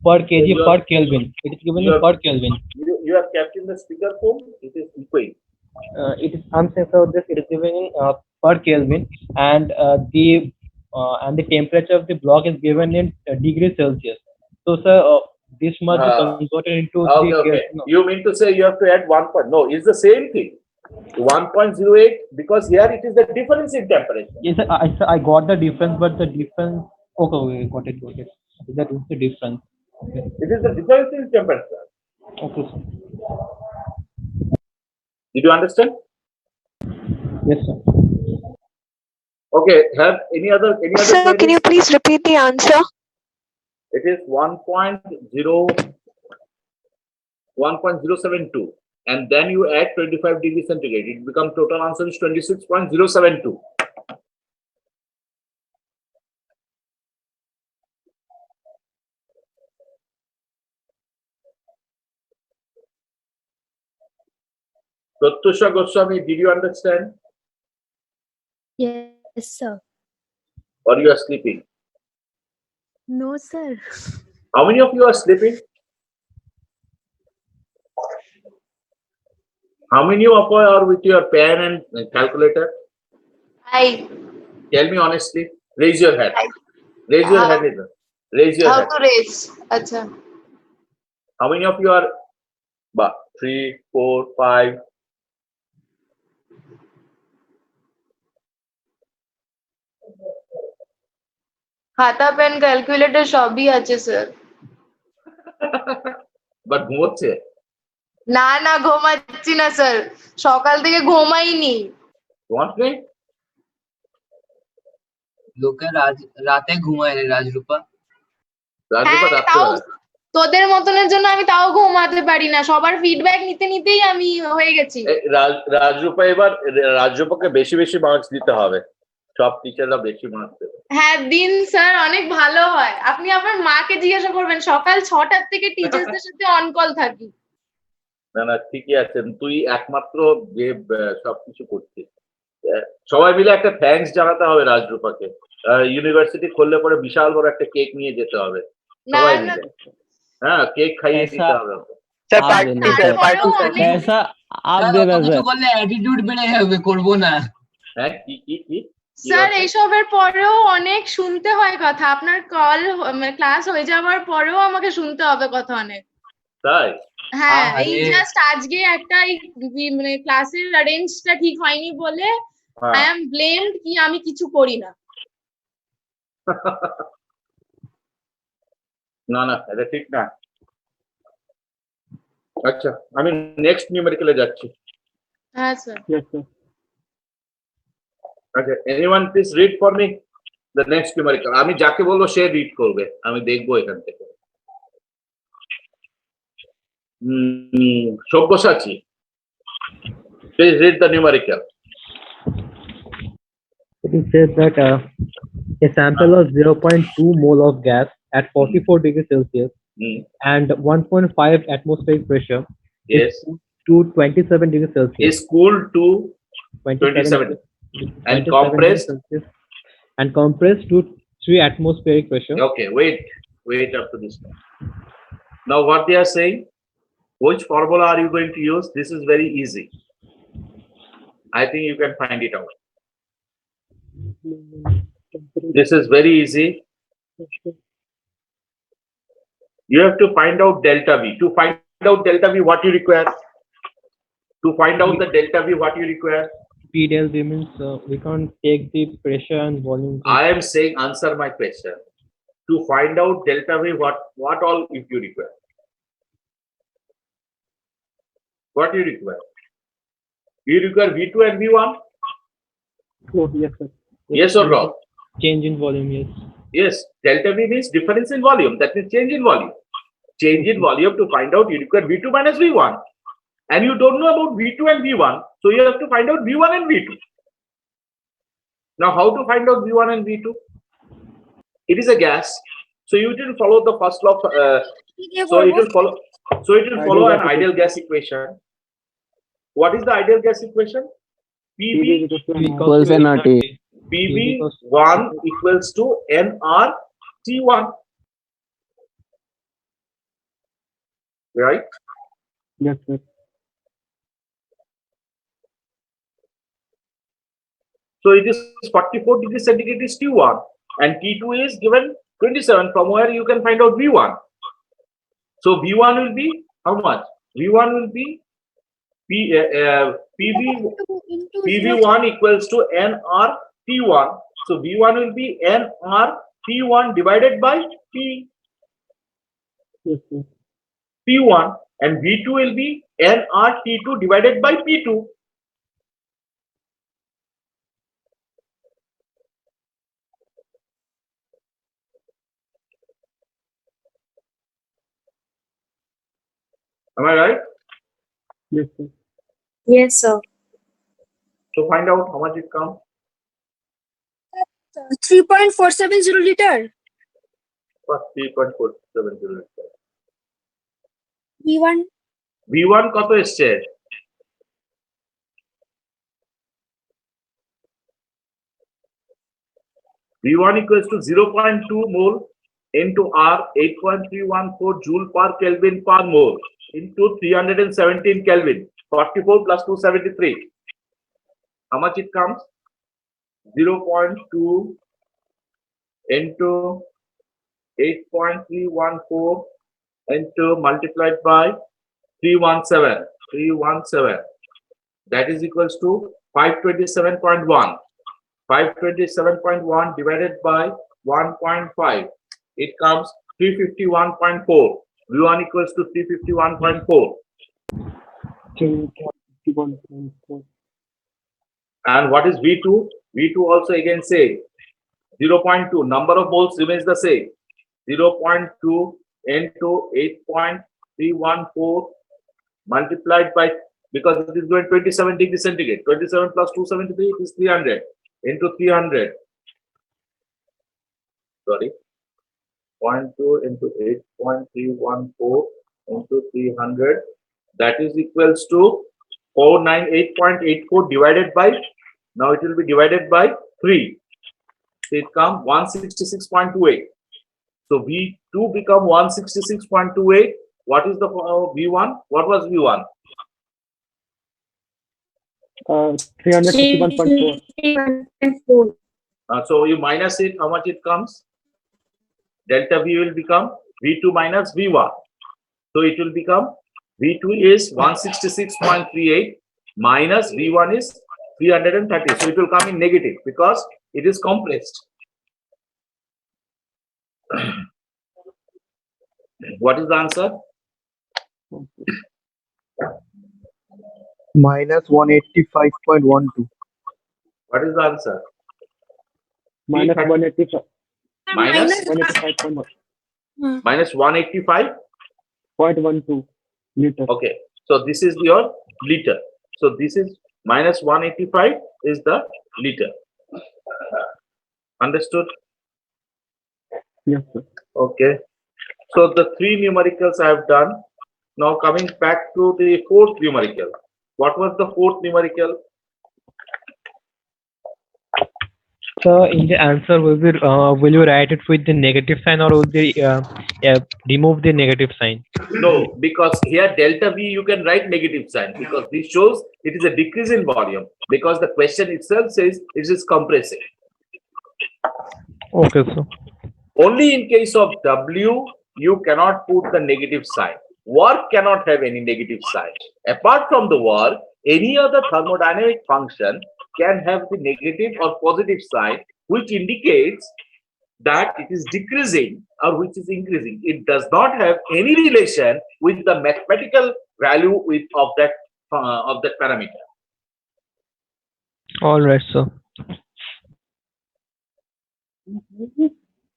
per kg You per are- Kelvin. It is given you in are- per Kelvin. You have kept in the speaker phone, it is equal. It is I'm saying so this it is given in per Kelvin, and the temperature of the block is given in degrees Celsius. So sir, this must be converted into the Okay, okay. Kelvin. You mean to say you have to add 1 point? No, it's the same thing. 1.08 because here it is the difference in temperature. Yes, sir, I got the difference, but the difference. Okay, got it. That is the difference. Okay, It is the difference in temperature. okay, sir. Did you understand? Yes, sir. Okay. Have any other Sir, can queries? you please repeat the answer? It is 1.072, and then you add 25 degrees centigrade. It becomes total answer is 26.072. Pratyusha Goswami, did you understand? Yes, sir. Or you are sleeping? No, sir. How many of you are sleeping? How many of you are with your pen and calculator? I Tell me honestly. Raise your hand. Raise your hand. Either. Raise your how hand. to raise? Acha. How many of you are? 3, 4, 5. খাতা pen calculator সবই আছে sir. But ঘুমোচ্ছে। না না ঘুমাচ্ছি না sir, সকাল থেকে ঘুমাইনি। ঘুমাচ্ছে? লোকে রাতে ঘুমায় রে রাজরূপা। রাজরূপা হ্যাঁ, রাত্রে তাও বেলা। তোদের মতনের জন্য আমি তাও ঘুমাতে পারি না, সবার ফিডব্যাক নিতে নিতেই আমি হয়ে গেছি। রাজরূপা এবার রাজরূপাকে বেশি বেশি মার্কস দিতে হবে। সব টিচাররা বেশি মার্কস দেবে। হ্যাঁ দিন স্যার, অনেক ভালো হয়। আপনি আপনার মাকে জিজ্ঞাসা করবেন, সকাল 6টার থেকে টিচার্সদের সাথে অন কল থাকি। না না ঠিকই আছেন, তুই একমাত্র যে সবকিছু করছিস। সবাই মিলে একটা থ্যাঙ্কস জানাতে হবে রাজরূপাকে। ইউনিভার্সিটি খুললে পরে বিশাল বড় একটা কেক নিয়ে যেতে হবে না সবাই না মিলে। হ্যাঁ কেক খাইয়ে দিতে হবে। Sir party sir party sir. ऐसा आप देना सर বললে অ্যাটিটিউড বেড়ে যাবে, করব না। হ্যাঁ কি কি কি স্যার এইসবের পরেও অনেক শুনতে হয় কথা, আপনার কল ক্লাস হয়ে যাওয়ার পরেও আমাকে শুনতে হবে কথা অনেক। তাই? হ্যাঁ, এই জাস্ট আজকে একটা মানে ক্লাসের অ্যারেঞ্জটা ঠিক হয়নি বলে আই এম ব্লেমড কি আমি কিছু করি না। না না এটা ঠিক না। আচ্ছা আমি নেক্সট নিউমেরিক্যালে যাচ্ছি। হ্যাঁ স্যার। Yes, sir. আচ্ছা anyone please read for me the next numerical. আমি যাকে বলবো সে রিড করবে, আমি দেখবো এখান থেকে। Sabyasachi please read the numerical. It is said that a sample of 0.2 mole of gas at 44 degrees Celsius and 1.5 atmospheric pressure Yes. to 27 degrees Celsius. Is cooled to 27 and compressed. And compressed to 3 atmospheric pressure. Okay, wait up to this point. Now what they are saying, which formula are you going to use? This is very easy. I think you can find it out. This is very easy. You have to find out delta V. To find out delta V, what you require? To find out the delta V, what you require? P del V means we can't take the pressure and volume. I am saying answer my question. To find out delta V, what all if you require? What you require? You require V2 and V1? Oh, yes, sir. Yes or wrong? Change in volume, yes. Yes, delta V means difference in volume. That means change in volume. Change in volume, to find out you require V2 minus V1. And you don't know about V2 and V1. So you have to find out V1 and V2. Now, how to find out V1 and V2? It is a gas, so you will follow the first law. So it will follow an ideal gas equation. What is the ideal gas equation? PV equals nRT. PV1 equals to nRT1. Right? Yes, sir. So it is 44 degrees centigrade is T1 and T2 is given 27, from where you can find out V1. So V1 will be how much? V1 will be PV1 equals to nRT1. So V1 will be nRT1 divided by Yes, sir. P1, and V2 will be nRT2 divided by P2. Am I right? Yes, sir. Yes, sir. So find out how much it comes. 3.470 liter. First 3.470 liter. V1 V1 কত এসছে? V1 equals to 0.2 mole into R 8.314 joule per Kelvin per mole into 317 Kelvin. 44 plus 273. How much it comes? 0.2 into 8.314 into multiplied by 317. That is equals to 527.1. 527.1 divided by 1.5. It comes 351.4. V1 equals to 351.4. 351.4. And what is V2? V2 also again same. 0.2. Number of moles remains the same. 0.2 into 8.314 multiplied by, because it is going 27 degrees centigrade. 27 plus 273 it is 300 into 300. Sorry. 0.2 into 8.314 into 300. That is equals to 498.84 divided by, now it will be divided by 3. So it comes 166.28. So V2 become 166.28. What is the V1? What was V1? 361.4. So you minus it, how much it comes? Delta V will become V2 minus V1. So it will become V2 is 166.38 minus V1 is 330. So it will come in negative because it is compressed. What is the answer? Minus 185.12. What is the answer? Minus 185. Minus 185.1. minus 185.12 liter. Okay, so this is your liter. So this is minus 185 is the liter. Understood? Yes, sir. Okay. So the three numericals I have done. Now coming back to the fourth numerical. What was the fourth numerical? So in the answer, will you write it with the negative sign or will you remove the negative sign? No, because here delta V you can write negative sign because this shows it is a decrease in volume because the question itself says it is compressing. Okay, so Only in case of W you cannot put the negative sign. Work cannot have any negative sign. Apart from the work, any other thermodynamic function can have the negative or positive sign, which indicates that it is decreasing or which is increasing. It does not have any relation with the mathematical value of that parameter. all right, so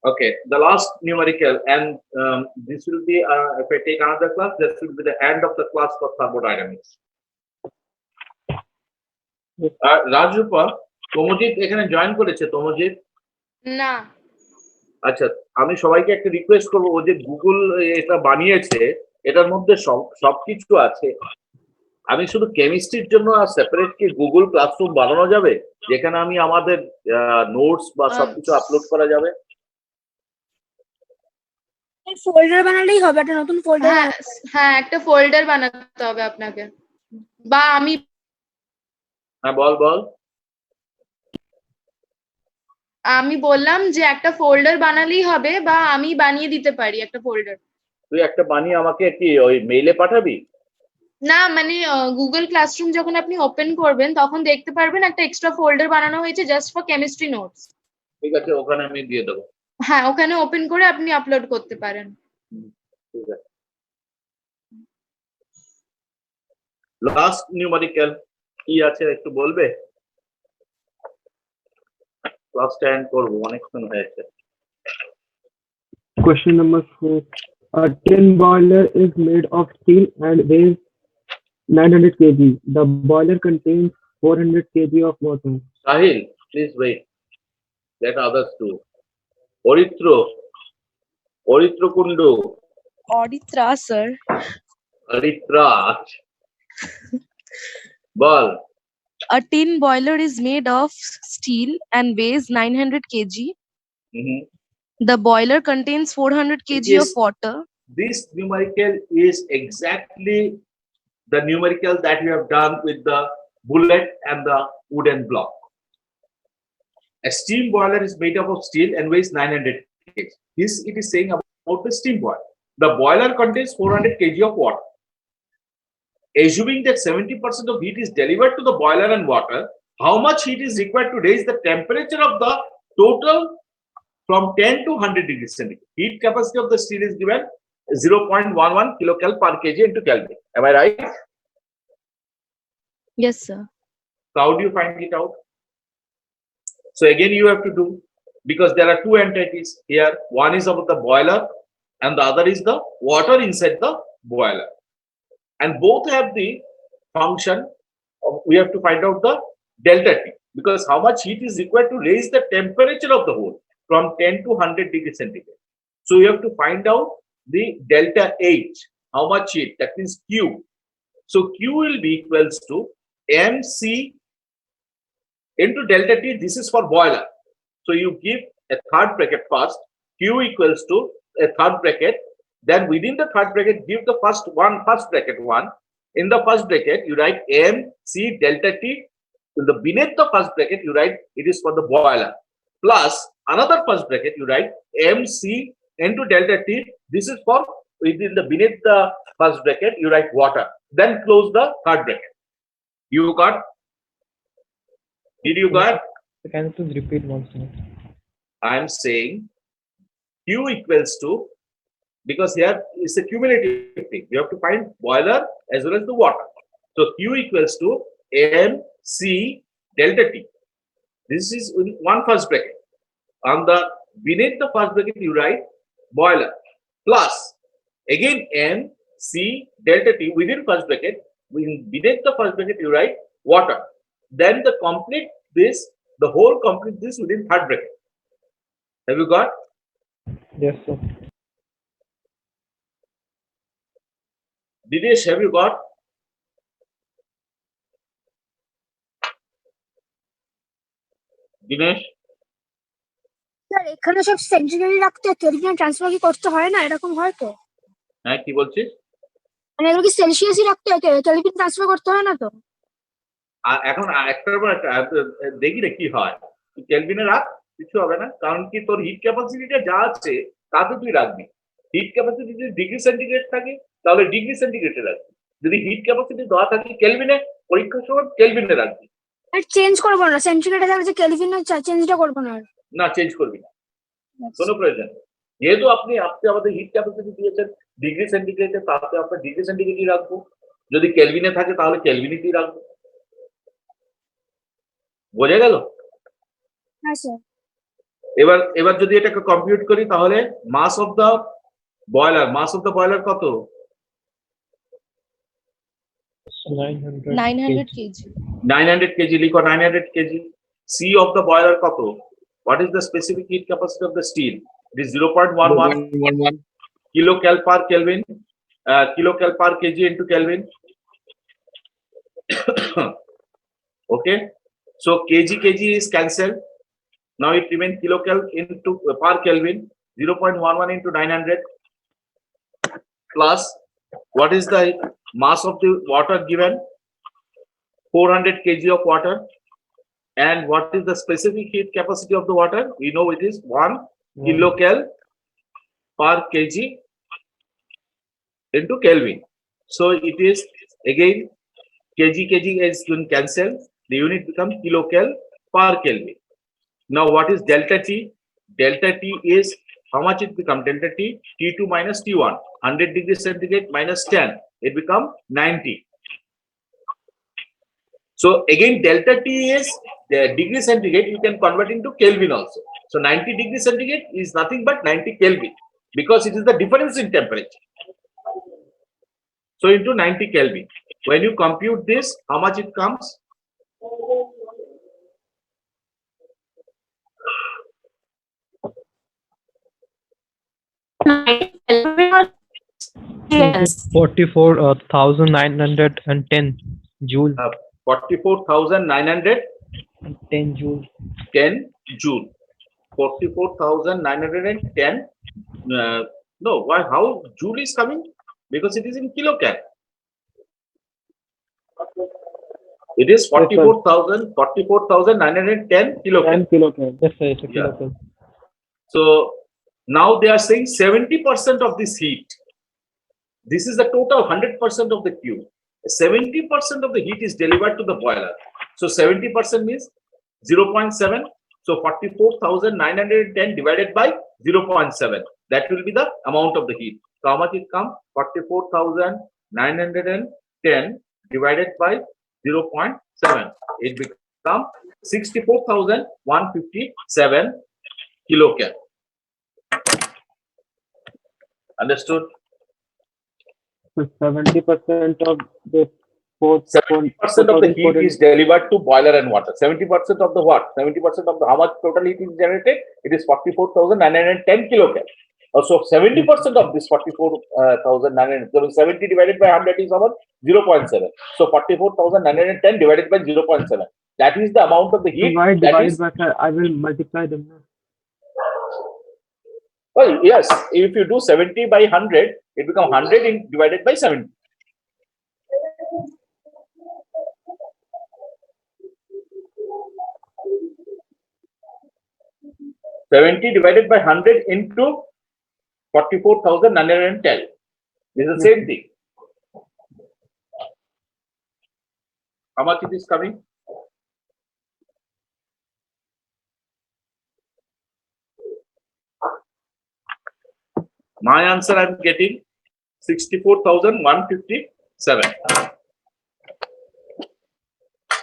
Okay, the last numerical, and this will be if I take another class, this will be the end of the class for thermodynamics. আর রাজরূপা, তমজিৎ এখানে join করেছে? তমজিৎ, না। আচ্ছা, আমি সবাইকে একটা request করবো, ও যে Google এটা বানিয়েছে, এটার মধ্যে সবকিছু আছে। আমি শুধু কেমিস্ট্রির জন্য আর সেপারেট কি গুগল ক্লাসরুম বানানো যাবে, যেখানে আমি আমাদের নোটস বা সবকিছু আপলোড করা যাবে? ফোল্ডার বানালেই হবে, একটা নতুন ফোল্ডার হ্যাঁ হ্যাঁ, একটা ফোল্ডার বানাতে হবে আপনাকে, বা আমি হ্যাঁ, বল বল। বললাম যে একটা ফোল্ডার বানালেই হবে, বা আমি বানিয়ে দিতে পারি একটা ফোল্ডার। তুই একটা বানিয়ে আমাকে কি ওই মেইলে পাঠাবি? না মানে গুগল ক্লাসরুম যখন আপনি ওপেন করবেন তখন দেখতে পারবেন একটা এক্সট্রা ফোল্ডার বানানো হয়েছে জাস্ট ফর কেমিস্ট্রি নোটস। ঠিক আছে, ওখানে আমি দিয়ে দেবো। হ্যাঁ, ওখানে ওপেন করে আপনি আপলোড করতে পারেন। ঠিক আছে। লাস্ট নিউমেরিক্যাল কি আছে একটু বলবে? ক্লাস 10 করবো, অনেকক্ষণ হয়েছে। Question number 4. A tin boiler is made of steel and weighs 900 kg. The boiler contains 400 kg of water. Sahil, please wait. Let others do. Oritro Kundu. Auditra, sir. Aritra. Ball. A tin boiler is made of steel and weighs 900 kg. The boiler contains 400 kg of water. This numerical is exactly the numerical that we have done with the bullet and the wooden block. A steam boiler is made up of steel and weighs 900 kg. This it is saying about the steam boiler. The boiler contains 400 kg of water. Assuming that 70% of heat is delivered to the boiler and water, how much heat is required to raise the temperature of the total from 10 to 100 degrees centigrade? Heat capacity of the steel is given 0.11 kilocal per kg into Kelvin. Am I right? Yes, sir. So how do you find it out? So again, you have to do, because there are two entities here. One is about the boiler and the other is the water inside the boiler. And both have the function of, we have to find out the delta T, because how much heat is required to raise the temperature of the whole from 10 to 100 degrees centigrade. So you have to find out the delta H, how much heat, that means Q. So Q will be equals to MC into delta T. This is for boiler. So you give a third bracket first, Q equals to a third bracket. Then within the third bracket, give the first bracket 1. In the first bracket, you write MC delta T. In the beneath the first bracket, you write it is for the boiler. Plus another first bracket, you write MC into delta T. This is for within the beneath the first bracket, you write water. Then close the third bracket. You got? Did you got? Can you please repeat once more? I am saying Q equals to, because here is a cumulative thing. You have to find boiler as well as the water. So Q equals to MC delta T. This is one first bracket. On the beneath the first bracket, you write boiler plus again MC delta T within first bracket. Beneath the first bracket, you write water. Then the complete this, the whole complete this within third bracket. Have you got? Yes, sir. Dinesh, have you got? Dinesh? Sir এখানে সব centigrade রাখতে কেলভিনে transfer কি করতে হয় না, এরকম হয় তো? হ্যাঁ, কি বলছিস? মানে এগুলো কি সেলসিয়াসই রাখতে হয়, কেলভিন ট্রান্সফার করতে হয় না তো? আর এখন একটার পর একটা দেখি রে কি হয়। কেলভিনে রাখ, কিছু হবে না, কারণ কি তোর হিট ক্যাপাসিটিটা যা আছে তাতে তুই রাখবি। হিট ক্যাপাসিটি যদি ডিগ্রি সেন্টিগ্রেড থাকে তাহলে ডিগ্রি সেন্টিগ্রেডে রাখবি, যদি হিট ক্যাপাসিটি দেওয়া থাকে কেলভিনে, পরীক্ষার সময় কেলভিনে রাখবি। আর চেঞ্জ করবো না, সেন্টিগ্রেডে থাকলে যে কেলভিনে চেঞ্জটা করবো না। না, চেঞ্জ করবি না, কোনো প্রয়োজন নেই। যেহেতু আপনি আমাদের হিট ক্যাপাসিটি দিয়েছেন ডিগ্রি সেন্টিগ্রেডে, তাতে আপনার ডিগ্রি সেন্টিগ্রেডই রাখবো। যদি কেলভিনে থাকে তাহলে কেলভিনেই রাখবো। বোঝা গেল? হ্যাঁ স্যার। এবার যদি এটাকে কম্পিউট করি তাহলে মাস অফ দ্য বয়লার কত? 900 900 kg. kg. 900 kg, লিখো 900 kg. C of the boiler কত? What is the specific heat capacity of the steel? It is 0.11 111. kilocal per Kelvin, kilocal per kg into Kelvin. Okay, so kg is cancelled. Now it remains kilocal into per Kelvin. 0.11 into 900 plus what is the mass of the water given? 400 kg of water. And what is the specific heat capacity of the water? We know it is 1 kilocal per kg into Kelvin. So it is again kg is going cancel. The unit becomes kilocal per Kelvin. Now what is delta T? Delta T is how much it become? Delta T, T2 minus T1. 100 degrees centigrade minus 10. It become 90. So again delta T is the degree centigrade. You can convert into Kelvin also. So 90 degrees centigrade is nothing but 90 Kelvin because it is the difference in temperature. So into 90 Kelvin. When you compute this, how much it comes? Yes. 44,910 joule. 44,910 joule. 10 joule. 44,910. No, why? How joule is coming? Because it is in kilocal. It is 44,910 kilocal. 10 kilocal. Yes, sir, it's a kilocal. So now they are saying 70% of this heat. This is the total 100% of the Q. 70% of the heat is delivered to the boiler. So 70% means 0.7. So 44,910 divided by 0.7. That will be the amount of the heat. So how much it comes? 44,910 divided by 0.7. It becomes 64,157 kilocal. Understood? So 70% of the 70% of the heat is delivered to boiler and water. 70% of the what? 70% of the how much total heat is generated? It is 44,910 kilocal. So 70% of this 44,910. So 70 divided by 100 is about 0.7. So 44,910 divided by 0.7. That is the amount of the heat. So why divide by, I will multiply them now. Well, yes, if you do 70 by 100, it becomes 100 divided by 70. Divided by 100 into 44,910. This is the same thing. How much it is coming? My answer I am getting 64,157.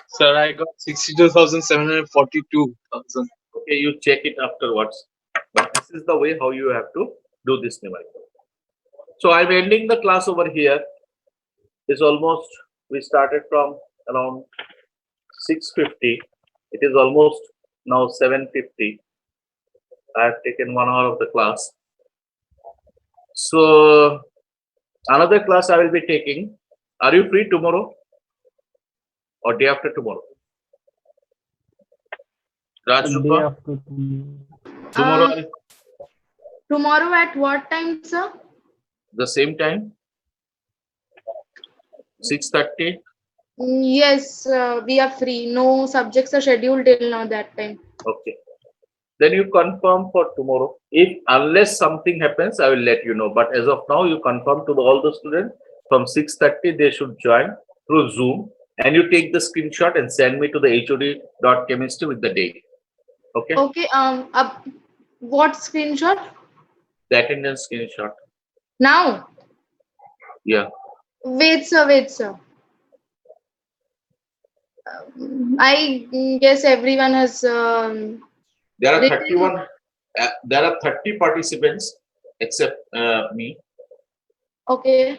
Sir, I got 62,742,000. Okay, you check it afterwards. But this is the way how you have to do this numerical. So I'm ending the class over here. It's almost, we started from around 6:50. It is almost now 7:50. I have taken 1 hour of the class. So another class I will be taking. Are you free tomorrow or day after tomorrow? Rajrupa? Tomorrow. Tomorrow at what time, sir? The same time? 6:30? Yes, we are free. No subjects are scheduled till now that time. Okay. Then you confirm for tomorrow. If unless something happens, I will let you know. But as of now, you confirm to all the students from 6:30 they should join through Zoom, and you take the screenshot and send me to the hod.chemistry with the date. Okay. Okay. What screenshot? The attendance screenshot. Now. Yeah. Wait, sir. I guess everyone has. There are 31. There are 30 participants except me. Okay.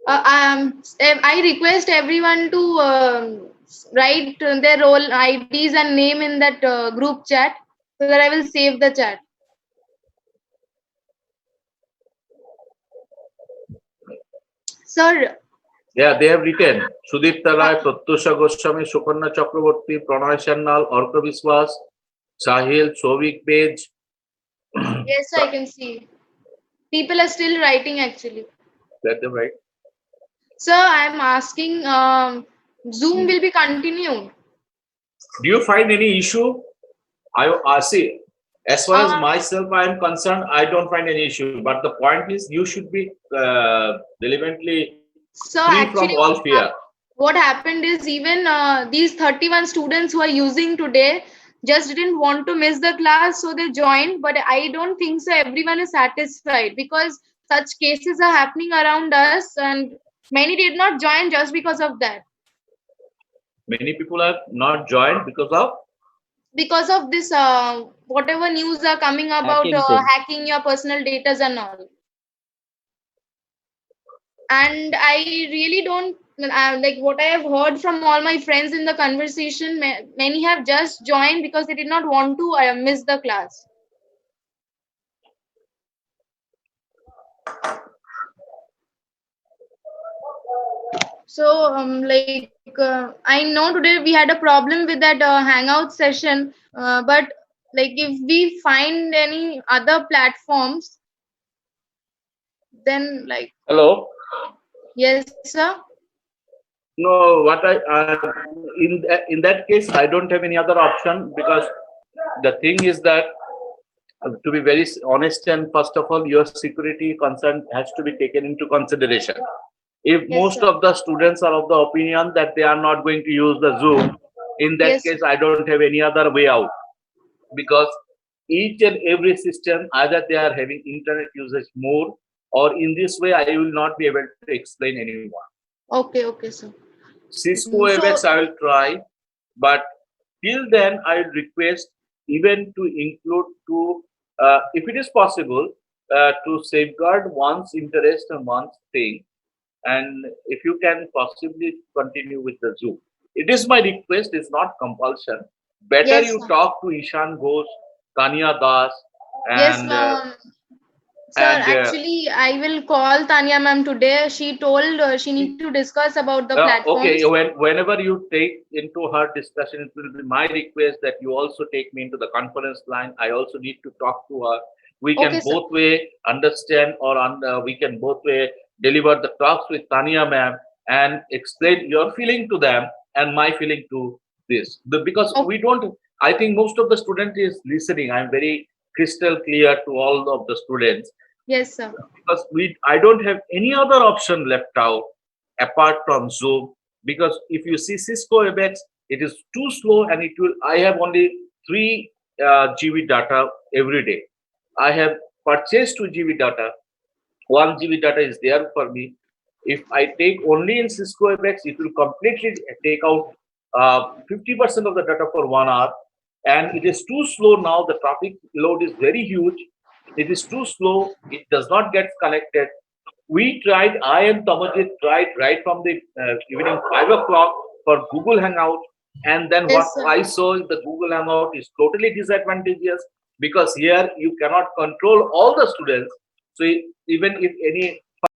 I request everyone to write their role IDs and name in that group chat so that I will save the chat. Sir, Yeah, they have written Sudipta Rai, Pratyusha Goswami, Sukarna Chakraborty, Pranay Sannal, Orka Biswas, Sahil, Sovik Page. yes, I can see. People are still writing actually. Let them write. Sir, I am asking, Zoom will be continued. Do you find any issue? I see. As far as myself I am concerned, I don't find any issue. But the point is, you should be relevantly So free actually, from all fear. what happened is even these 31 students who are using today just didn't want to miss the class, so they joined. But I don't think so. Everyone is satisfied because such cases are happening around us, and many did not join just because of that. Many people have not joined because of This whatever news are coming about hacking your personal data and all. And I really don't like what I have heard from all my friends in the conversation. Many have just joined because they did not want to miss the class. So I know today we had a problem with that hangout session, but like if we find any other platforms, then like hello. Yes, sir. No, what in that case, I don't have any other option, because the thing is that to be very honest, and first of all, your security concern has to be taken into consideration. If most of the students are of the opinion that they are not going to use the Zoom, in that case, I don't have any other way out, because each and every system, either they are having internet usage more, or in this way, I will not be able to explain anyone. Okay, sir. Cisco WebEx I will try, but till then I will request even to include if it is possible, to safeguard one's interest and one's thing, and if you can possibly continue with the Zoom. It is my request, it's not compulsion. Better you talk to Ishan Ghosh, Tanya Das, and Sir, actually, I will call Tanya ma'am today. She told she need to discuss about the platforms. Okay, whenever you take into her discussion, it will be my request that you also take me into the conference line. I also need to talk to her. We can both way understand, or we can both way deliver the talks with Tanya ma'am and explain your feeling to them and my feeling to this. Because we don't, I think most of the student is listening. I'm very crystal clear to all of the students. Yes, sir. Because I don't have any other option left out apart from Zoom, because if you see Cisco WebEx, it is too slow, and I have only 3 GB data every day. I have purchased 2 GB data. 1 GB data is there for me. If I take only in Cisco WebEx, it will completely take out 50% of the data for 1 hour, and it is too slow now. The traffic load is very huge. It is too slow. It does not get connected. We tried, I and Tamajit tried right from the evening 5 o'clock for Google Hangout. And then what I saw in the Google Hangout is totally disadvantageous, because here you cannot control all the students. So even if any